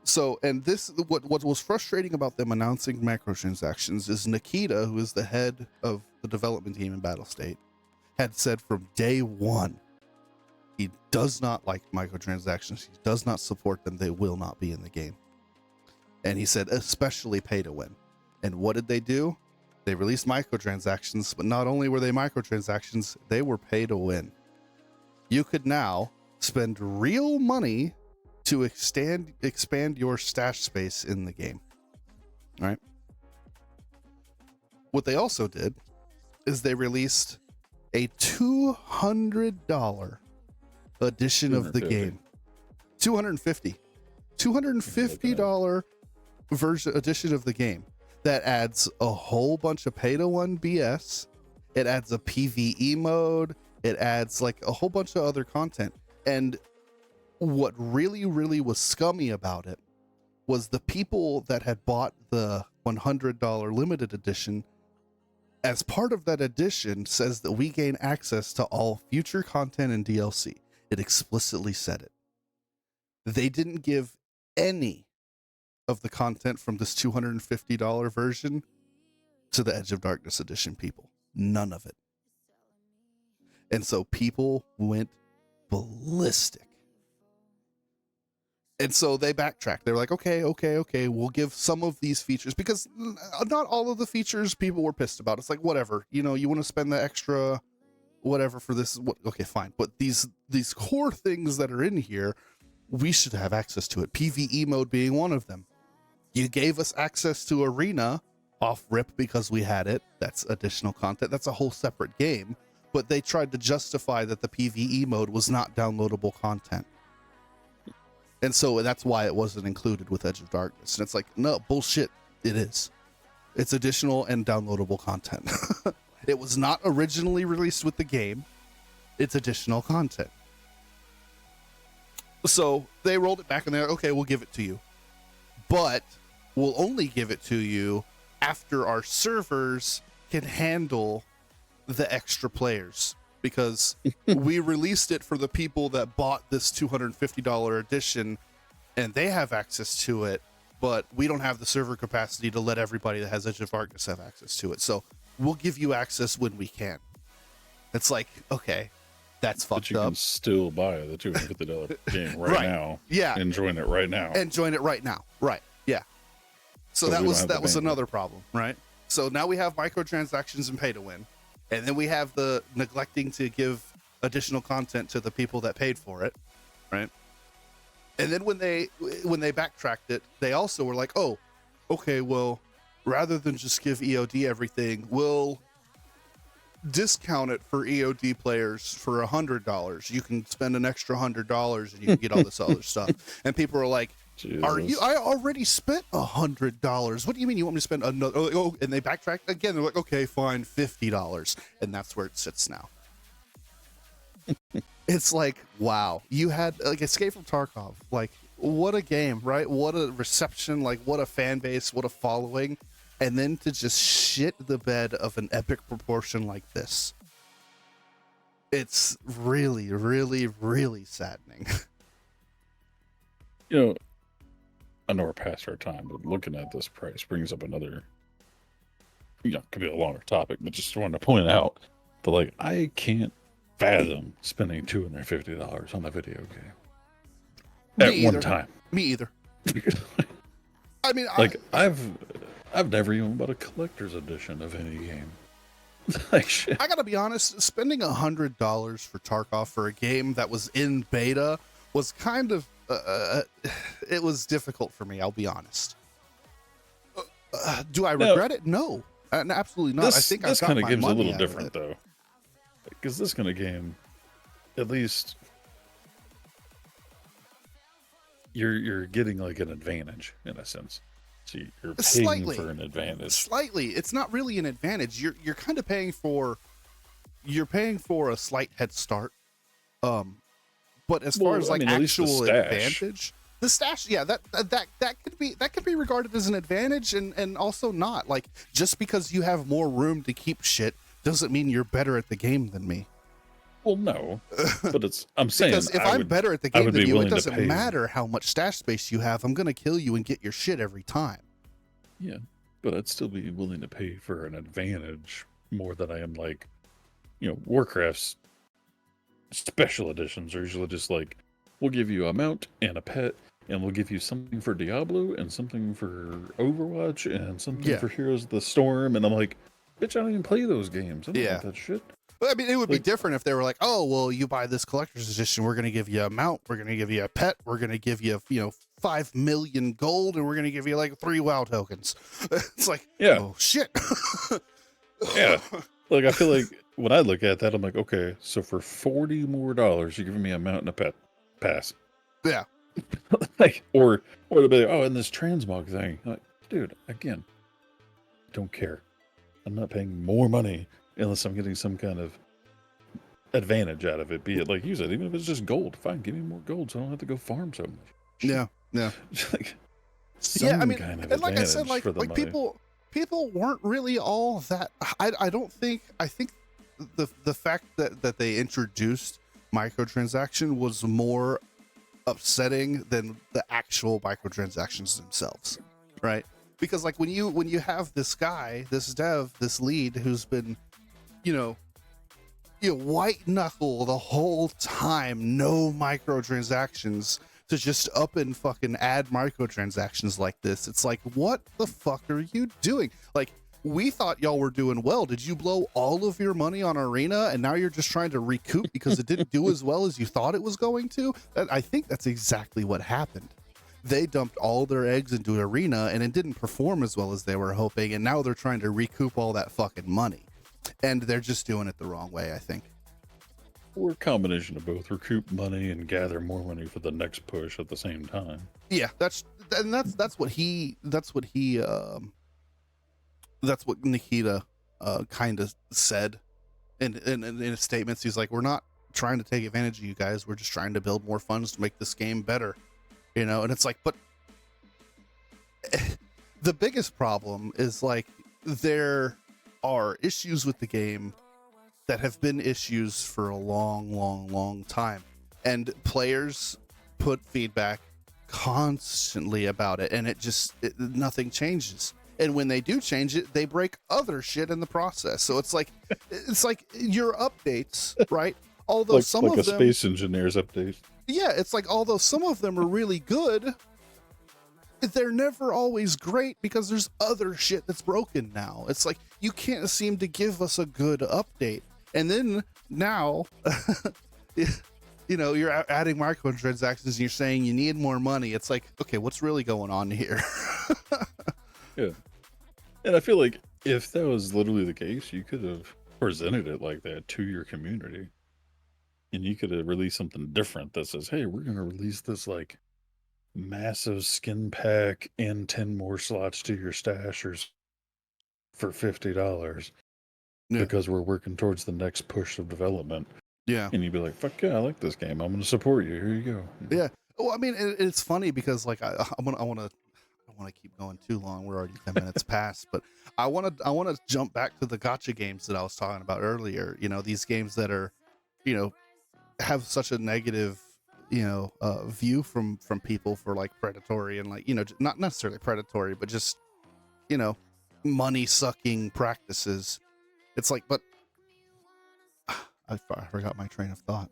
So, and this, what was frustrating about them announcing microtransactions is Nikita, who is the head of the development team in Battlestate, had said from day one, he does not like microtransactions. He does not support them. They will not be in the game. And he said, especially pay to win. And what did they do? They released microtransactions, but not only were they microtransactions, they were pay to win. You could now spend real money to expand your stash space in the game. All right. What they also did is they released a $200 edition of the game. $250 edition of the game that adds a whole bunch of pay to win BS. It adds a PvE mode. It adds like a whole bunch of other content. And what really, really was scummy about it was the people that had bought the $100 limited edition. As part of that edition, says that we gain access to all future content and DLC. It explicitly said it. They didn't give any of the content from this $250 version to the Edge of Darkness edition people. None of it. And so people went ballistic. And so they backtracked. They were like, okay, we'll give some of these features, because not all of the features people were pissed about. It's like, whatever, you want to spend the extra whatever for this. Okay, fine. But these core things that are in here, we should have access to it. PvE mode being one of them. You gave us access to Arena off rip because we had it. That's additional content. That's a whole separate game. But they tried to justify that the PvE mode was not downloadable content. And so that's why it wasn't included with Edge of Darkness. And it's like, no, bullshit. It is. It's additional and downloadable content. It was not originally released with the game. It's additional content. So they rolled it back and they're like, okay, we'll give it to you. But we'll only give it to you after our servers can handle the extra players. Because we released it for the people that bought this $250 edition and they have access to it, but we don't have the server capacity to let everybody that has Edge of Darkness have access to it. So we'll give you access when we can. It's like, okay, that's fucked but you up. can still buy the $250 game right now. Yeah. And join it right now. Right. Yeah. So that was another problem, right? So now we have microtransactions and pay to win. And then we have the neglecting to give additional content to the people that paid for it, right? And then when they backtracked it, they also were like, oh, okay, well, rather than just give EOD everything, we'll discount it for EOD players for $100. You can spend an extra $100 and you can get all this other stuff. And people are like, Are you? Jesus. I already spent $100. What do you mean you want me to spend another? Oh, and they backtrack again. They're like, okay, fine, $50, and that's where it sits now. It's like, wow, you had like Escape from Tarkov. Like, what a game, right? What a reception, like what a fan base, what a following, and then to just shit the bed of an epic proportion like this. It's really, really, really saddening. You know, I know we're past our time, but looking at this price brings up another, could be a longer topic, but just wanted to point out that, like, I can't fathom spending $250 on a video game at one time. Me either. I mean, like, I've never even bought a collector's edition of any game. Like, shit. I gotta be honest, spending $100 for Tarkov for a game that was in beta was kind of it was difficult for me. I'll be honest. Do I regret it? No, absolutely not. I think this kind of game's a little different though, because this kind of game, at least, you're getting like an advantage in a sense. So you're paying for an advantage. Slightly, it's not really an advantage. You're kind of paying for a slight head start. But as far as like actual advantage, the stash, yeah, that could be regarded as an advantage and also not. Like, just because you have more room to keep shit doesn't mean you're better at the game than me. Well, no, but I'm saying, because if I'm better at the game than you, it doesn't matter how much stash space you have. I'm gonna kill you and get your shit every time. Yeah, but I'd still be willing to pay for an advantage more than I am like, Warcraft's special editions are usually just like, we'll give you a mount and a pet, and we'll give you something for Diablo and something for Overwatch and something for Heroes of the Storm, and I'm like, bitch, I don't even play those games. I don't want that shit. I mean, it would be different if they were like, oh, well, you buy this collector's edition, we're going to give you a mount, we're going to give you a pet, we're going to give you, 5 million gold, and we're going to give you like 3 WoW tokens. It's like, oh, shit. Yeah. Like, I feel like when I look at that, I'm like, okay, so for $40 more, you're giving me a mount and a pet pass. Yeah. Like, or they'll be like, oh, and this transmog thing. Like, dude, again, don't care. I'm not paying more money unless I'm getting some kind of advantage out of it. Be it like you said, even if it's just gold, fine, give me more gold so I don't have to go farm so much. Yeah. Like, kind of, and like I said, like people weren't really all that. I think the fact that they introduced microtransaction was more upsetting than the actual microtransactions themselves, right? Because like when you have this guy, this dev, this lead who's been, white knuckle the whole time, no microtransactions, to just up and fucking add microtransactions like this. It's like, what the fuck are you doing? Like, we thought y'all were doing well. Did you blow all of your money on Arena and now you're just trying to recoup because it didn't do as well as you thought it was going to? I think that's exactly what happened. They dumped all their eggs into Arena and it didn't perform as well as they were hoping, and now they're trying to recoup all that fucking money. And they're just doing it the wrong way, I think. Or a combination of both. Recoup money and gather more money for the next push at the same time. Yeah, that's what Nikita kind of said in his statements. He's like, we're not trying to take advantage of you guys. We're just trying to build more funds to make this game better. And it's like, but the biggest problem is like there are issues with the game that have been issues for a long time, and players put feedback constantly about it, and nothing changes. And when they do change it, they break other shit in the process. So it's like your updates, right? Although like, some of them, Space Engineers update. Yeah, it's like, although some of them are really good, they're never always great because there's other shit that's broken now. It's like, you can't seem to give us a good update. And then now, you're adding microtransactions and you're saying you need more money. It's like, okay, what's really going on here? Yeah. And I feel like if that was literally the case, you could have presented it like that to your community. And you could have released something different that says, hey, we're going to release this like massive skin pack and 10 more slots to your stashers for $50 Yeah. because we're working towards the next push of development. Yeah. And you'd be like, fuck yeah, I like this game. I'm going to support you. Here you go. Yeah. Well, I mean, it's funny because like I want to keep going too long. We're already 10 minutes past, but I want to jump back to the gacha games that I was talking about earlier. You know, these games that are, you know, have such a negative, you know, view from people for like predatory and like, you know, not necessarily predatory, but just, you know, money sucking practices. It's like, but I forgot my train of thought.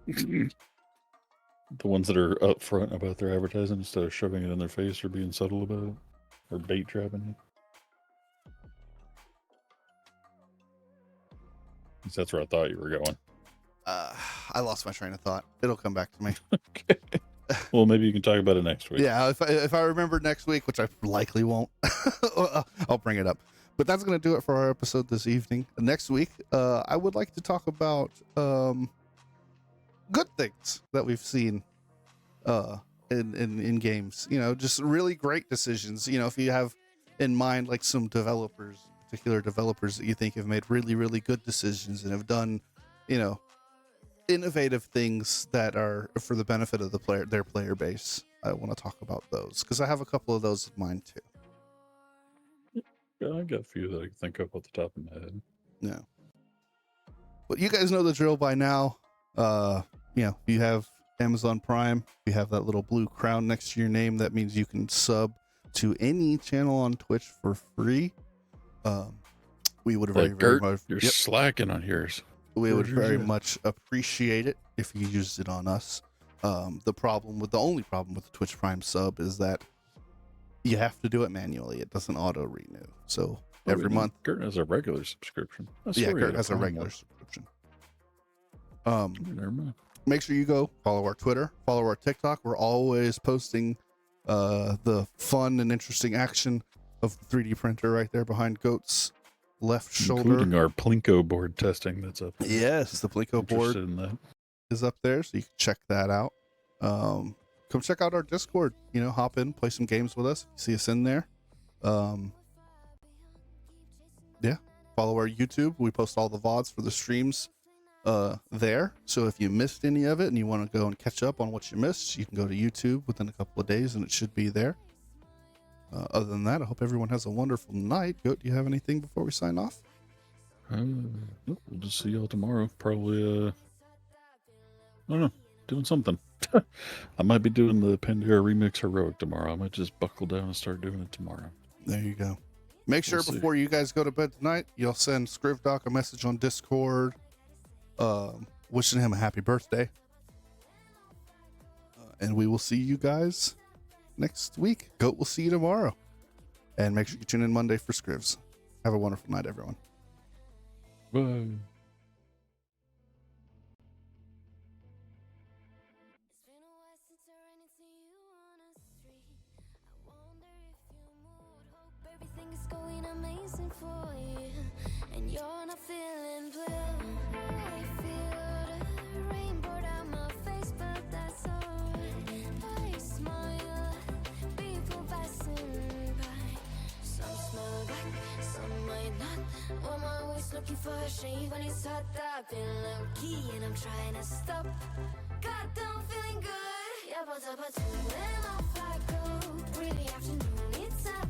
The ones that are upfront about their advertising instead of shoving it in their face or being subtle about it or bait trapping it. That's where I thought you were going. I lost my train of thought. It'll come back to me. Okay. Well, maybe you can talk about it next week. Yeah, if I remember next week, which I likely won't, I'll bring it up. But that's going to do it for our episode this evening. Next week, I would like to talk about good things that we've seen in games. You know, just really great decisions. You know, if you have in mind like some particular developers that you think have made really, really good decisions and have done, you know, innovative things that are for the benefit of their player base. I want to talk about those because I have a couple of those in mind too. Yeah, I got a few that I can think of off the top of my head. Yeah. But you guys know the drill by now. You know, you have Amazon Prime. You have that little blue crown next to your name. That means you can sub to any channel on Twitch for free. We would very, very much. You're slacking on yours. We would very much appreciate it if you used it on us. The only problem with the Twitch Prime sub is that you have to do it manually. It doesn't auto renew. So every month. Kurt has a regular subscription. Yeah, Kurt has a regular subscription. Never mind. Make sure you go follow our Twitter, follow our TikTok. We're always posting the fun and interesting action of the 3D printer right there behind Goat's left shoulder. Including our Plinko board testing that's up there. Yes, the Plinko board is up there, so you can check that out. Come check out our Discord. You know, hop in, play some games with us. See us in there. Yeah, follow our YouTube. We post all the VODs for the streams there. So if you missed any of it and you want to go and catch up on what you missed, you can go to YouTube within a couple of days and it should be there. Other than that, I hope everyone has a wonderful night. Goat, do you have anything before we sign off? We'll just see y'all tomorrow. Probably, I don't know, doing something. I might be doing the Pandora Remix Heroic tomorrow. I might just buckle down and start doing it tomorrow. There you go. Make sure before you guys go to bed tonight, you'll send Scrivdoc a message on Discord, wishing him a happy birthday. And we will see you guys next week. Goat will see you tomorrow. And make sure you tune in Monday for Scrivs. Have a wonderful night, everyone. Bye. You're not feeling blue. I feel the rain pour down my face, but that's alright. I smile, people passing by. Some smile back, some might not. I'm always looking for a shade when it's hot. I've been low key and I'm trying to stop. God, I'm feeling good. Yeah, but up a two and off I go. Really afternoon, it's up.